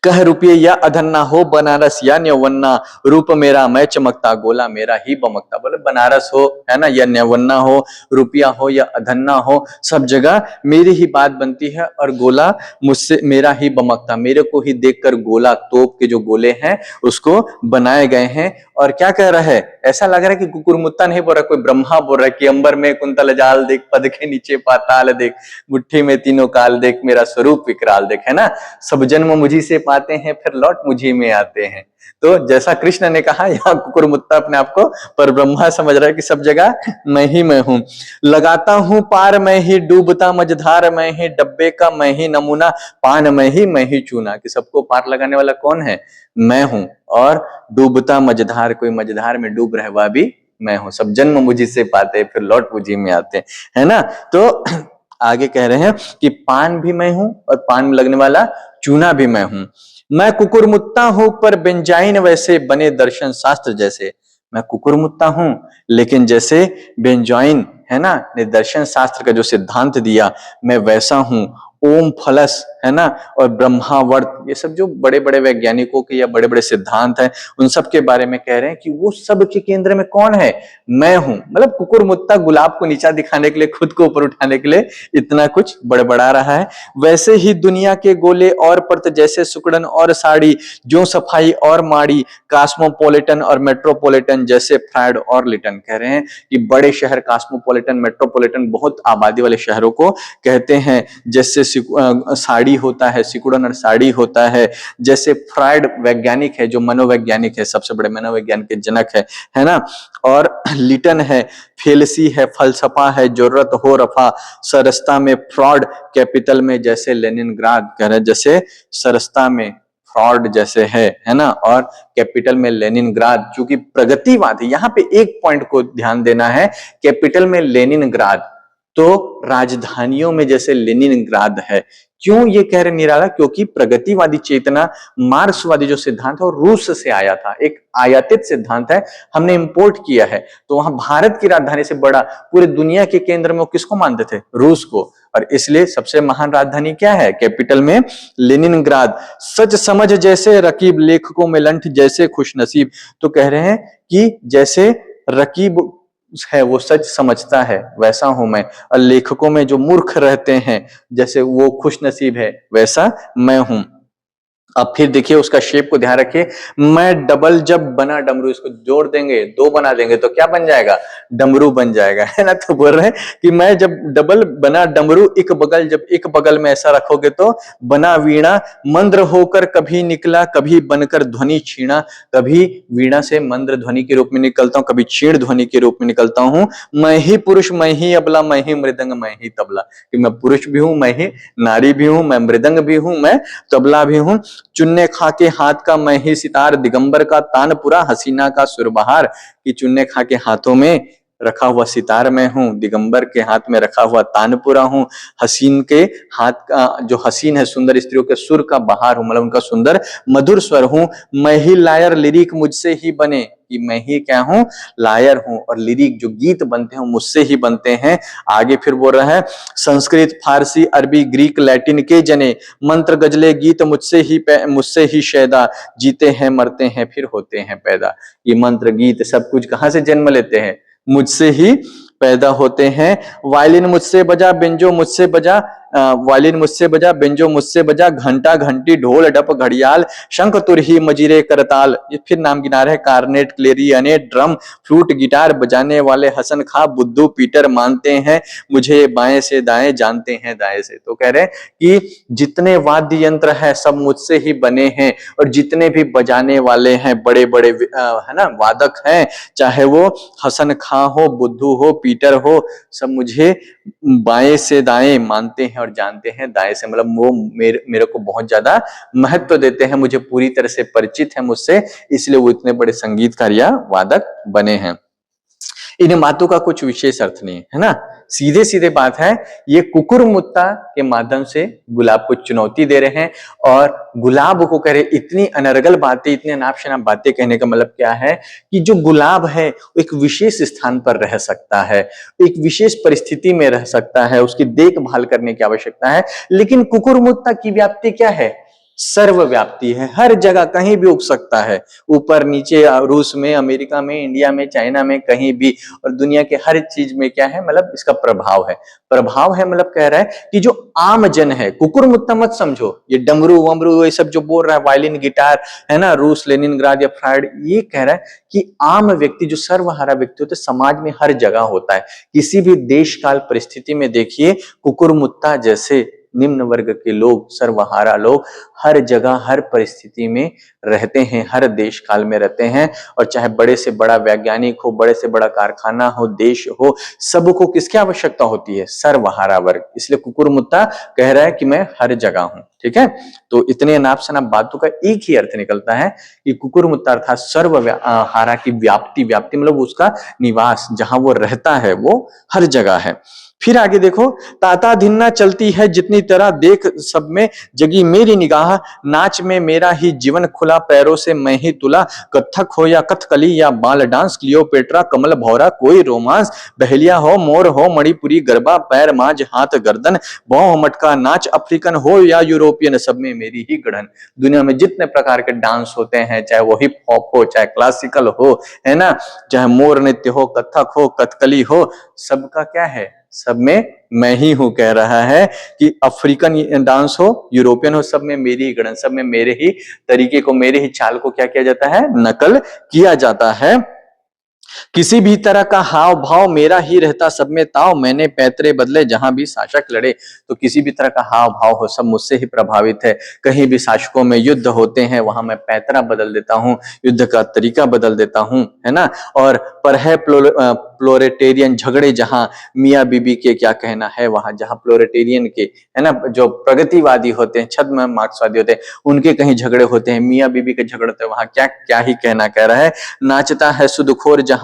कह रुपये या अधन्ना, हो बनारस या न्यवन्ना, रूप मेरा मैं चमकता, गोला मेरा ही बमकता। बोले बनारस हो, है ना, या न्यवन्ना हो, रुपया हो या अधन्ना हो, सब जगह मेरी ही बात बनती है, और गोला मुझसे मेरा ही बमकता, मेरे को ही देखकर गोला, तोप के जो गोले हैं उसको बनाए गए हैं। और क्या कह रहा है, ऐसा लग रहा है कि कुकुरमुत्ता नहीं बोल रहा, कोई ब्रह्मा बोल रहा है कि अंबर में कुंतल जाल देख, पद के नीचे पाताल देख, मुट्ठी में तीनों काल देख, मेरा स्वरूप विकराल देख, है ना। सब जन्म मुझी से पाते हैं, फिर लौट मुझी में आते हैं। तो जैसा कृष्ण ने कहा, यहाँ कुकुरमुत्ता अपने आप को पर ब्रह्मा समझ रहा है कि सब जगह मैं ही मैं हूं। लगाता हूं पार मैं ही डूबता, मझधार मैं ही डब्बे का मैं ही नमूना, पान मैं ही चूना, कि सबको पार लगाने वाला कौन है, मैं हूं। और डूबता मझधार, कोई मझधार में डूब रहे वह भी मैं हूं। सब जन्म मुझी से पाते, फिर लौट मुझी में आते, है ना। तो आगे कह रहे हैं कि पान भी मैं हूं और पान में लगने वाला चूना भी मैं हूं। मैं कुकुरमुत्ता हूं पर बेंजाइन वैसे, बने दर्शन शास्त्र जैसे। मैं कुकुरमुत्ता हूं लेकिन जैसे बेंजाइन, है ना, ने दर्शन शास्त्र का जो सिद्धांत दिया, मैं वैसा हूं। ओम फलस, है ना, और ब्रह्मावर्त, ये सब जो बड़े बड़े वैज्ञानिकों के या बड़े बड़े सिद्धांत हैं, उन सब के बारे में कह रहे हैं कि वो सब के केंद्र में कौन है, मैं हूं। मतलब कुकुरमुत्ता गुलाब को नीचा दिखाने के लिए, खुद को ऊपर उठाने के लिए इतना कुछ बड़बड़ा रहा है। वैसे ही दुनिया के गोले और परत, जैसे सुकड़न और साड़ी, जो सफाई और माड़ी, कास्मोपोलिटन और मेट्रोपोलिटन, जैसे फ्रायड और लिटन। कह रहे हैं कि बड़े शहर कास्मोपोलिटन, मेट्रोपोलिटन, बहुत आबादी वाले शहरों को कहते हैं। जैसे साड़ी होता है, सिकुड़न और साड़ी होता है। जैसे फ्रायड वैज्ञानिक है, जो मनोवैज्ञानिक है, सबसे बड़े मनोविज्ञान के जनक है ना। और लिटन है, फेलसी है, फलसफा है, जरूरत हो रफा, सरस्ता में फ्रॉड, कैपिटल में जैसे लेनिनग्राद। कह रहे जैसे सरस्ता में फ्रॉड जैसे है ना, और कैपिटल में लेनिनग्राद, चूंकि प्रगतिवाद है। यहाँ पे एक पॉइंट को ध्यान देना है, कैपिटल में लेनिनग्राद, तो राजधानियों में जैसे लेनिनग्राद है। क्यों ये कह रहे निराला, क्योंकि प्रगतिवादी चेतना, मार्क्सवादी जो सिद्धांत है, वो रूस से आया था, एक आयातित सिद्धांत है, हमने इंपोर्ट किया है। तो वहां भारत की राजधानी से बड़ा पूरे दुनिया के केंद्र में वो किसको मानते थे, रूस को, और इसलिए सबसे महान राजधानी क्या है, कैपिटल में लेनिनग्राद। सच समझ जैसे रकीब, लेखकों में लंठ जैसे खुशनसीब। तो कह रहे हैं कि जैसे रकीब है वो सच समझता है, वैसा हूं मैं, और लेखकों में जो मूर्ख रहते हैं, जैसे वो खुश नसीब है, वैसा मैं हूं। अब फिर देखिए उसका शेप को ध्यान रखिए, मैं डबल जब बना डमरू, इसको जोड़ देंगे, दो बना देंगे तो क्या बन जाएगा, डमरू बन जाएगा, है ना। तो बोल रहे हैं कि मैं जब डबल बना डमरू, एक बगल जब एक बगल में ऐसा रखोगे तो बना वीणा, मंद्र होकर कभी निकला, कभी बनकर ध्वनि छीणा। कभी वीणा से मंद्र ध्वनि के रूप में निकलता हूं, कभी क्षीण ध्वनि के रूप में निकलता हूं। मैं ही पुरुष, मैं ही अबला, मैं ही मृदंग, मैं ही तबला, कि मैं पुरुष भी हूं, मैं ही नारी भी हूं, मैं मृदंग भी हूं, मैं तबला भी हूं। चुन्ने खा के हाथ का मैं ही सितार, दिगंबर का तानपुरा, हसीना का सुरबहार। कि चुन्ने खा के हाथों में रखा हुआ सितार मैं हूं, दिगंबर के हाथ में रखा हुआ तानपुरा हूं, हसीन के हाथ का, जो हसीन है सुंदर स्त्रियों के सुर का बहार हूं, मतलब उनका सुंदर मधुर स्वर हूं। मैं ही लायर, लिरिक मुझसे ही बने, कि मैं ही क्या हूं, लायर हूं, और लिरिक जो गीत बनते हैं मुझसे ही बनते हैं। आगे फिर बोल रहा है, संस्कृत, फारसी, अरबी, ग्रीक, लैटिन के जने, मंत्र गजले गीत मुझसे ही शैदा, जीते हैं मरते हैं फिर होते हैं पैदा। ये मंत्र गीत सब कुछ कहां से जन्म लेते हैं, मुझसे ही पैदा होते हैं। वायलिन मुझसे बजा, बेंजो मुझसे बजा, वायलिन मुझसे बजा, बेंजो मुझसे बजा, घंटा घंटी ढोल डप घड़ियाल, शंख तुरही मजीरे करताल। ये फिर नाम गिना रहे, कार्नेट क्लेरियनेट ड्रम फ्लूट गिटार बजाने वाले हसन खां बुद्धू पीटर मानते हैं मुझे बाएं से दाएं, जानते हैं दाएं से। तो कह रहे कि जितने वाद्य यंत्र है सब मुझसे ही बने हैं, और जितने भी बजाने वाले हैं बड़े बड़े है ना वादक हैं, चाहे वो हसन खां हो, बुद्धू हो, पीटर हो, सब मुझे बाएं से दाएं मानते हैं और जानते हैं दाएं से। मतलब वो मेरे को बहुत ज्यादा महत्व देते हैं, मुझे पूरी तरह से परिचित है मुझसे, इसलिए वो इतने बड़े संगीतकार या वादक बने हैं। इन बातों का कुछ विशेष अर्थ नहीं है ना, सीधे सीधे बात है, ये कुकुरमुत्ता के माध्यम से गुलाब को चुनौती दे रहे हैं। और गुलाब को कह रहे इतनी अनर्गल बातें, इतनी अनाप शनाप बातें कहने का मतलब क्या है कि जो गुलाब है एक विशेष स्थान पर रह सकता है, एक विशेष परिस्थिति में रह सकता है, उसकी देखभाल करने की आवश्यकता है। लेकिन कुकुरमुत्ता की व्याप्ति क्या है, सर्वव्यापी है, हर जगह कहीं भी उग सकता है, ऊपर नीचे, रूस में, अमेरिका में, इंडिया में, चाइना में, कहीं भी, और दुनिया के हर चीज में क्या है, मतलब इसका प्रभाव है। प्रभाव है मतलब कह रहा है कि जो आम जन है, कुकुरमुत्ता मत समझो ये डमरू वमरू ये सब जो बोल रहा है, वायलिन गिटार है ना, रूस लेनिनग्राद या फ्राइड, ये कह रहा है कि आम व्यक्ति जो सर्वहारा व्यक्ति होते समाज में हर जगह होता है। किसी भी देश काल परिस्थिति में देखिए, कुकुरमुत्ता जैसे निम्न वर्ग के लोग, सर्वहारा लोग हर जगह हर परिस्थिति में रहते हैं, हर देश काल में रहते हैं। और चाहे बड़े से बड़ा वैज्ञानिक हो, बड़े से बड़ा कारखाना हो, देश हो, सबको किसकी आवश्यकता होती है, सर्वहारा वर्ग। इसलिए कुकुरमुत्ता कह रहा है कि मैं हर जगह हूं। ठीक है, तो इतने अनाप शनाप बातों का एक ही अर्थ निकलता है कि कुकुरमुत्ता अर्थात सर्वहारा की व्याप्ति, व्याप्ति मतलब उसका निवास, जहां वो रहता है वो हर जगह है। फिर आगे देखो, ताता धिन्ना चलती है जितनी तरह, देख सब में जगी मेरी निगाह, नाच में मेरा ही जीवन खुला, पैरों से मैं ही तुला, कथक हो या कथकली या बाल डांस, क्लियोपेट्रा कमल भौरा कोई रोमांस, बहेलिया हो मोर हो मणिपुरी गरबा, पैर मांझ हाथ गर्दन भौं मटका नाच, अफ्रीकन हो या यूरोपियन सब में मेरी ही गढ़न। दुनिया में जितने प्रकार के डांस होते हैं, चाहे वो हिप हॉप हो, चाहे क्लासिकल हो, है ना, चाहे मोर नृत्य हो, कथक हो, कथकली हो, सबका क्या है, सब में मैं ही हूं। कह रहा है कि अफ्रीकन डांस हो, यूरोपियन हो, सब में मेरी ही गणन, सब में मेरे ही तरीके को, मेरे ही चाल को क्या किया जाता है, नकल किया जाता है। किसी भी तरह का हाव भाव मेरा ही रहता सब में ताव, मैंने पैतरे बदले जहां भी शासक लड़े। तो किसी भी तरह का हाव भाव हो सब मुझसे ही प्रभावित है। कहीं भी शासकों में युद्ध होते हैं वहां मैं पैतरा बदल देता हूं, युद्ध का तरीका बदल देता हूं, है ना। और पर है प्लोरेटेरियन झगड़े जहां, मियाँ बीबी के क्या कहना है वहां, जहां प्लोरेटेरियन के, है ना, जो प्रगतिवादी होते हैं, छद्म मार्क्सवादी होते हैं, उनके कहीं झगड़े होते हैं, मियाँ बीबी के झगड़े होते हैं, वहां क्या क्या ही कहना। कह रहा है नाचता है सुदखोर जहां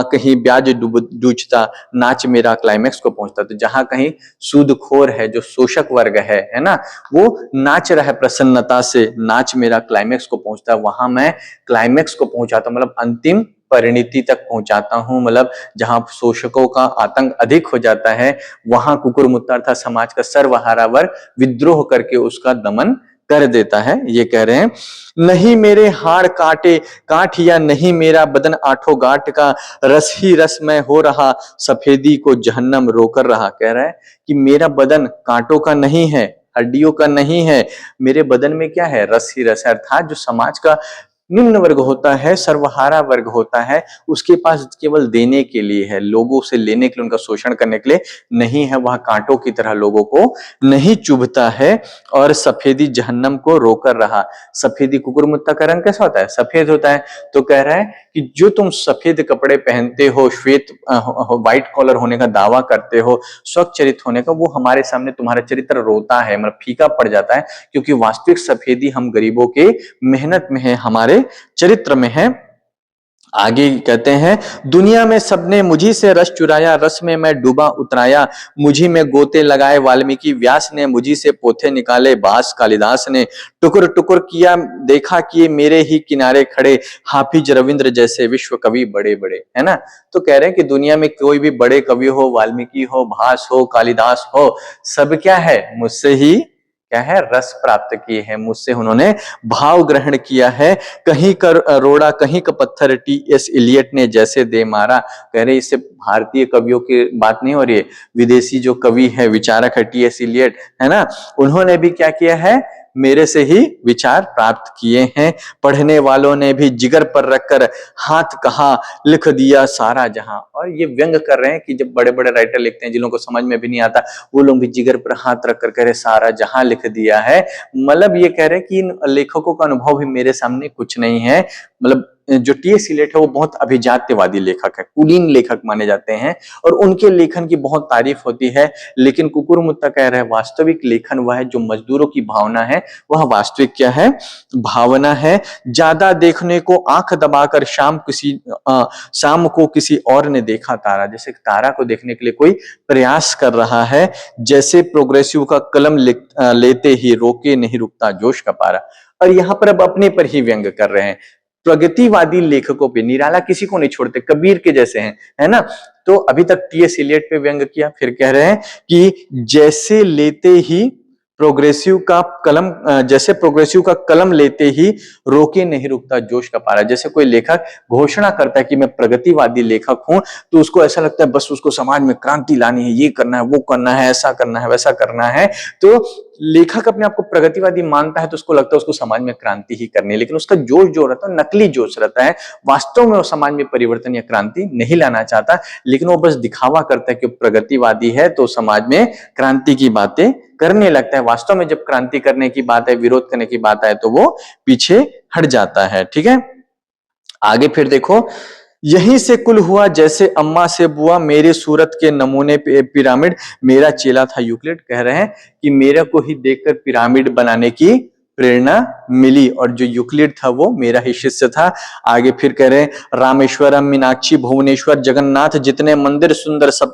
कहीं ब्याज डूबता, नाच मेरा क्लाइमेक्स को पहुंचता। तो जहां कहीं सूदखोर है, जो शोषक वर्ग है ना, वो नाच रहा है प्रसन्नता से, नाच मेरा क्लाइमेक्स को पहुंचता, वहां मैं क्लाइमेक्स को पहुंचाता, मतलब अंतिम परिणति तक पहुंचाता हूं। मतलब जहां शोषकों का आतंक अधिक हो जाता है वहां कुकुरमुत्ता अर्थात समाज का सर्वहारा वर्ग विद्रोह करके उसका दमन कर देता है। ये कह रहे हैं नहीं मेरे हाड़ काटे काठ, या नहीं मेरा बदन आठों गांठ का, रस ही रस में हो रहा सफेदी को जहन्नम रोकर रहा। कह रहा है कि मेरा बदन कांटों का नहीं है, हड्डियों का नहीं है, मेरे बदन में क्या है, रस ही रस है। अर्थात जो समाज का निम्न वर्ग होता है, सर्वहारा वर्ग होता है, उसके पास केवल देने के लिए है, लोगों से लेने के लिए, उनका शोषण करने के लिए नहीं है। वह कांटों की तरह लोगों को नहीं चुभता है और सफेदी जहन्नम को रोकर रहा। सफेदी, कुकुरमुत्ता का रंग कैसा होता है, सफेद होता है। तो कह रहा है कि जो तुम सफेद कपड़े पहनते हो, श्वेत व्हाइट कॉलर होने का दावा करते हो, स्वच्छ चरित्र होने का, वो हमारे सामने तुम्हारा चरित्र रोता है, मतलब फीका पड़ जाता है, क्योंकि वास्तविक सफेदी हम गरीबों के मेहनत में है, हमारे चरित्र में है। आगे कहते हैं दुनिया में सबने मुझी से रस चुराया, रस में मैं डूबा उतराया, मुझी में गोते लगाए वाल्मीकि व्यास ने, मुझी से पोथे निकाले बास कालिदास ने, टुकुर टुकुर किया देखा कि मेरे ही किनारे खड़े, हाफिज रविंद्र जैसे विश्व कवि बड़े बड़े, है ना। तो कह रहे हैं कि दुनिया में कोई भी बड़े कवि हो, वाल्मीकि हो, भास हो, कालिदास हो, सब क्या है, मुझसे ही क्या है, रस प्राप्त किए हैं, मुझसे उन्होंने भाव ग्रहण किया है। कहीं कर रोड़ा कहीं का पत्थर टी.एस. इलियट ने जैसे दे मारा। कह रहे इससे भारतीय कवियों की बात नहीं हो रही है, विदेशी जो कवि है, विचारक है टी.एस. इलियट, है ना, उन्होंने भी क्या किया है, मेरे से ही विचार प्राप्त किए हैं। पढ़ने वालों ने भी जिगर पर रखकर हाथ कहा लिख दिया सारा जहां। और ये व्यंग कर रहे हैं कि जब बड़े बड़े राइटर लिखते हैं, जिन लोगों को समझ में भी नहीं आता, वो लोग भी जिगर पर हाथ रखकर कह रहे सारा जहां लिख दिया है। मतलब ये कह रहे हैं कि इन लेखकों का अनुभव भी मेरे सामने कुछ नहीं है। मतलब जो टी.एस. इलियट है वो बहुत अभिजात्यवादी लेखक है, कुलीन लेखक माने जाते हैं और उनके लेखन की बहुत तारीफ होती है। लेकिन कुकुरमुत्ता कह रहे हैं वास्तविक लेखन वह है जो मजदूरों की भावना है, वह वास्तविक क्या है, भावना है। ज्यादा देखने को आंख दबाकर शाम को किसी और ने देखा तारा, जैसे तारा को देखने के लिए कोई प्रयास कर रहा है। जैसे प्रोग्रेसिव का कलम लेते ही रोके नहीं रुकता जोश का पारा। और यहाँ पर अब अपने पर ही व्यंग कर रहे हैं, प्रगतिवादी लेखकों पे, निराला किसी को नहीं छोड़ते, कबीर के जैसे हैं, है ना। तो अभी तक टी.एस. इलियट पे व्यंग किया, फिर कह रहे हैं कि जैसे लेते ही प्रोग्रेसिव का कलम, जैसे प्रोग्रेसिव का कलम लेते ही रोके नहीं रुकता जोश का पारा। जैसे कोई लेखक घोषणा करता है कि मैं प्रगतिवादी लेखक हूं, तो उसको ऐसा लगता है बस उसको समाज में क्रांति लानी है, ये करना है, वो करना है, ऐसा करना है, वैसा करना है। तो लेखक अपने आप को प्रगतिवादी मानता है तो उसको लगता है उसको समाज में क्रांति ही करनी है, लेकिन उसका जोश जो रहता है नकली जोश रहता है। वास्तव में वो समाज में परिवर्तन या क्रांति नहीं लाना चाहता, लेकिन वो बस दिखावा करता है कि प्रगतिवादी है तो समाज में क्रांति की बातें करने लगता है। वास्तव में जब क्रांति करने की बात है, विरोध करने की बात है, तो वो पीछे हट जाता है। ठीक है, आगे फिर देखो, यहीं से कुल हुआ जैसे अम्मा से बुआ, मेरे सूरत के नमूने पे पिरामिड, मेरा चेला था यूक्लिड। कह रहे हैं कि मेरे को ही देखकर पिरामिड बनाने की प्रेरणा मिली और जो यूक्लिड था वो मेरा ही शिष्य था। आगे फिर कह रहे हैं, रामेश्वरम मीनाक्षी भुवनेश्वर जगन्नाथ, जितने मंदिर सुंदर सब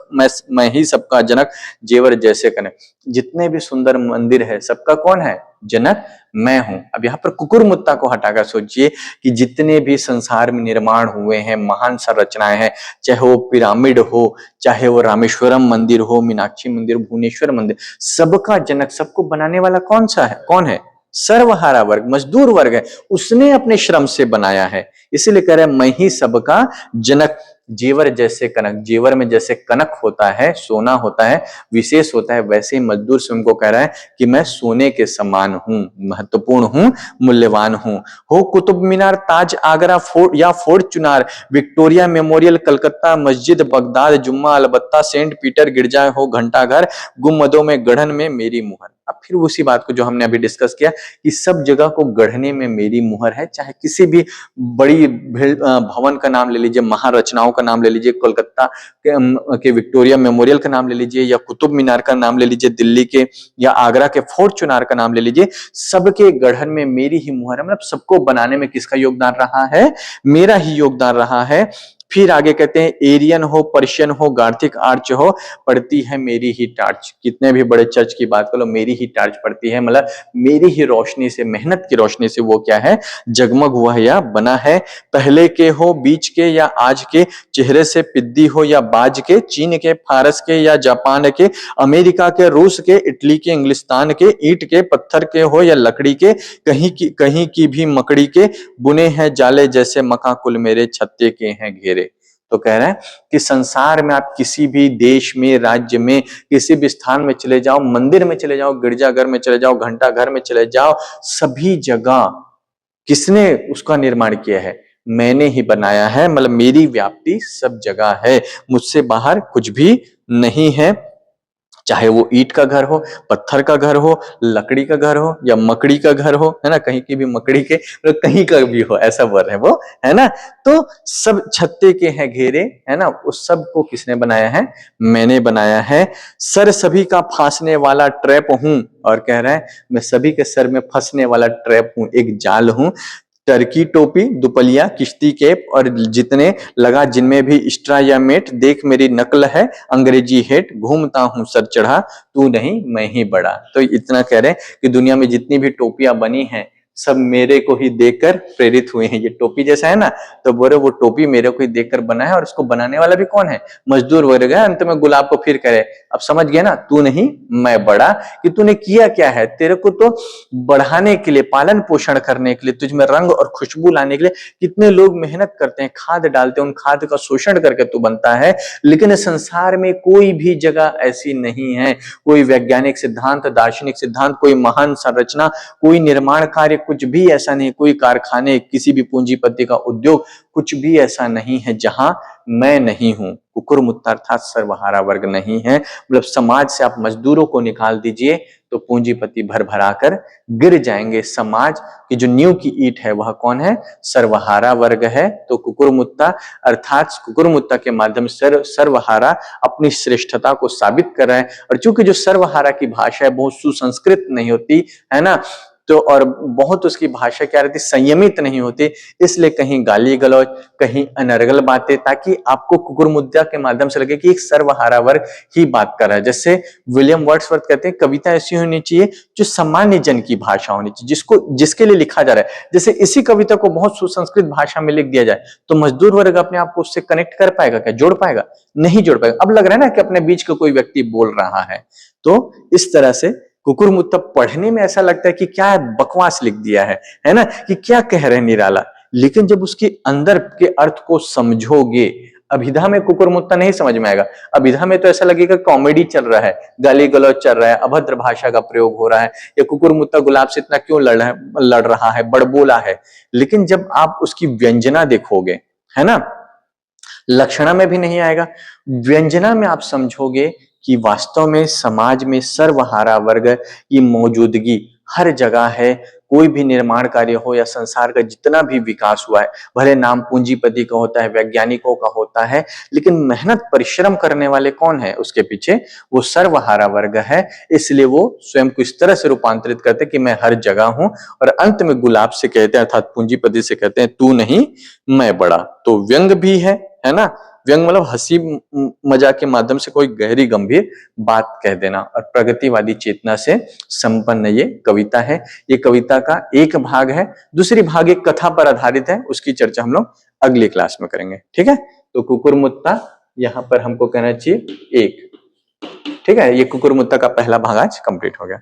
मैं ही सबका जनक, जेवर जैसे कनक। जितने भी सुंदर मंदिर है सबका कौन है, जनक मैं हूं। अब यहाँ पर कुकुरमुत्ता को हटाकर सोचिए कि जितने भी संसार में निर्माण हुए हैं, महान संरचनाएं हैं, चाहे वो पिरामिड हो, चाहे वो रामेश्वरम मंदिर हो, मीनाक्षी मंदिर, भुवनेश्वर मंदिर, सबका जनक, सबको बनाने वाला कौन सा है, कौन है, सर्वहारा वर्ग, मजदूर वर्ग है, उसने अपने श्रम से बनाया है। इसीलिए कह रहे हैं मैं ही सबका जनक। जेवर जैसे कनक, जेवर में जैसे कनक होता है, सोना होता है, विशेष होता है, वैसे ही मजदूर स्वयं को कह रहा है कि मैं सोने के समान हूं, महत्वपूर्ण हूं, मूल्यवान हूं। हो कुतुब मीनार, ताज आगरा, फोर्ट या फॉर्च्यूनर, विक्टोरिया मेमोरियल, कलकत्ता, मस्जिद बगदाद, जुम्मा अलबत्ता, सेंट पीटर गिरजा हो, घंटाघर, गुम्बदों में गढ़न में मेरी मुहर। अब फिर उसी बात को जो हमने अभी डिस्कस किया कि सब जगह को गढ़ने में मेरी मुहर है। चाहे किसी भी बड़ी भवन का नाम ले लीजिए, महारचनाओं का नाम ले लीजिए, कोलकाता के विक्टोरिया मेमोरियल का नाम ले लीजिए, या कुतुब मीनार का नाम ले लीजिए दिल्ली के, या आगरा के फॉर्च्यूनर का नाम ले लीजिए, सबके गढ़न में मेरी ही मुहर है। मतलब सबको बनाने में किसका योगदान रहा है, मेरा ही योगदान रहा है। फिर आगे कहते हैं, एरियन हो, पर्शियन हो, गार्थिक आर्च हो, पड़ती है मेरी ही टार्च। कितने भी बड़े चर्च की बात कर लो, मेरी ही टार्च पड़ती है, मतलब मेरी ही रोशनी से, मेहनत की रोशनी से वो क्या है, जगमग हुआ है या बना है। पहले के हो, बीच के या आज के, चेहरे से पिद्दी हो या बाज के, चीन के, फारस के या जापान के, अमेरिका के, रूस के, इटली के, इंग्लिस्तान के, ईंट के, पत्थर के हो या लकड़ी के, कहीं की भी मकड़ी के, बुने हैं जाले जैसे मका, कुल मेरे छत्ते के हैं घेरे। तो कह रहे हैं कि संसार में आप किसी भी देश में, राज्य में, किसी भी स्थान में चले जाओ, मंदिर में चले जाओ, गिरजाघर में चले जाओ, घंटा घर में चले जाओ, सभी जगह किसने उसका निर्माण किया है, मैंने ही बनाया है। मतलब मेरी व्याप्ति सब जगह है, मुझसे बाहर कुछ भी नहीं है। चाहे वो ईंट का घर हो, पत्थर का घर हो, लकड़ी का घर हो या मकड़ी का घर हो, है ना, कहीं की भी मकड़ी के, कहीं का भी हो, ऐसा वर्ड है वो, है ना। तो सब छत्ते के हैं घेरे, है ना, उस सब को किसने बनाया है, मैंने बनाया है। सर सभी का फांसने वाला ट्रैप हूं, और कह रहा है मैं सभी के सर में फंसने वाला ट्रैप हूं, एक जाल हूं। टर्की टोपी, दुपलिया, किश्ती केप और जितने लगा जिनमें भी स्ट्रा या मेट, देख मेरी नकल है अंग्रेजी हेट, घूमता हूं सर चढ़ा, तू नहीं मैं ही बड़ा। तो इतना कह रहे हैं कि दुनिया में जितनी भी टोपियां बनी हैं, सब मेरे को ही देखकर प्रेरित हुए हैं। ये टोपी जैसा है ना, तो बोले वो टोपी मेरे को ही देखकर बना है, और उसको बनाने वाला भी कौन है? मजदूर वर्ग है। अंत में गुलाब को फिर करे, अब समझ गया ना, तू नहीं मैं बड़ा, कि तूने किया क्या है, तेरे को तो बढ़ाने के लिए, पालन पोषण करने के लिए, तुझमें रंग और खुशबू लाने के लिए कितने लोग मेहनत करते हैं, खाद डालते हैं, उन खाद का शोषण करके तू बनता है। लेकिन इस संसार में कोई भी जगह ऐसी नहीं है, कोई वैज्ञानिक सिद्धांत, दार्शनिक सिद्धांत, कोई महान संरचना, कोई निर्माण कार्य, कुछ भी ऐसा नहीं, कोई कारखाने, किसी भी पूंजीपति का उद्योग, कुछ भी ऐसा नहीं है जहां मैं नहीं हूं। कुकुरमुत्ता अर्थात सर्वहारा वर्ग नहीं है। मतलब समाज से आप मजदूरों को निकाल दीजिए तो पूंजीपति भर भरा कर गिर जाएंगे। समाज की जो नींव की ईंट है वह कौन है? सर्वहारा वर्ग है। तो कुकुरमुत्ता अर्थात कुकुरमुत्ता के माध्यम से सर्वहारा अपनी श्रेष्ठता को साबित कर रहा है। और चूंकि जो सर्वहारा की भाषा है बहुत सुसंस्कृत नहीं होती है ना, तो और बहुत उसकी भाषा क्या रहती, संयमित नहीं होती, इसलिए कहीं गाली गलौज, कहीं अनर्गल बातें, ताकि आपको कुकुरमुत्ता के माध्यम से लगे कि एक सर्वहारा वर्ग ही बात कर रहा है। जैसे विलियम वर्ड्सवर्थ कहते हैं कविता ऐसी होनी चाहिए जो सामान्य जन की भाषा होनी चाहिए, जिसको जिसके लिए लिखा जा रहा है। जैसे इसी कविता को बहुत सुसंस्कृत भाषा में लिख दिया जाए तो मजदूर वर्ग अपने आप को उससे कनेक्ट कर पाएगा क्या? जोड़ पाएगा? नहीं जोड़ पाएगा। अब लग रहा है ना कि अपने बीच का कोई व्यक्ति बोल रहा है। तो इस तरह से कुकुरमुत्ता पढ़ने में ऐसा लगता है कि क्या बकवास लिख दिया है ना, कि क्या कह रहे हैं निराला। लेकिन जब उसके अंदर के अर्थ को समझोगे, अभिधा में कुकुरमुत्ता नहीं समझ में आएगा। अभिधा में तो ऐसा लगेगा कॉमेडी चल रहा है, गाली गलौज चल रहा है, अभद्र भाषा का प्रयोग हो रहा है, या कुकुरमुत्ता गुलाब से इतना क्यों लड़ रहा है, बड़बोला है। लेकिन जब आप उसकी व्यंजना देखोगे, है ना, लक्षणा में भी नहीं आएगा, व्यंजना में आप समझोगे कि वास्तव में समाज में सर्वहारा वर्ग की मौजूदगी हर जगह है। कोई भी निर्माण कार्य हो या संसार का जितना भी विकास हुआ है, भले नाम पूंजीपति का होता है, वैज्ञानिकों का होता है, लेकिन मेहनत परिश्रम करने वाले कौन है उसके पीछे? वो सर्वहारा वर्ग है। इसलिए वो स्वयं को इस तरह से रूपांतरित करते कि मैं हर जगह हूं, और अंत में गुलाब से कहते हैं अर्थात पूंजीपति से कहते हैं तू नहीं मैं बड़ा। तो व्यंग भी है ना, व्यंग मतलब हंसी मजाक के माध्यम से कोई गहरी गंभीर बात कह देना, और प्रगतिवादी चेतना से संपन्न ये कविता है। ये कविता का एक भाग है, दूसरी भाग एक कथा पर आधारित है, उसकी चर्चा हम लोग अगली क्लास में करेंगे। ठीक है, तो कुकुरमुत्ता यहां पर हमको कहना चाहिए एक। ठीक है, ये कुकुरमुत्ता का पहला भाग आज कंप्लीट हो गया।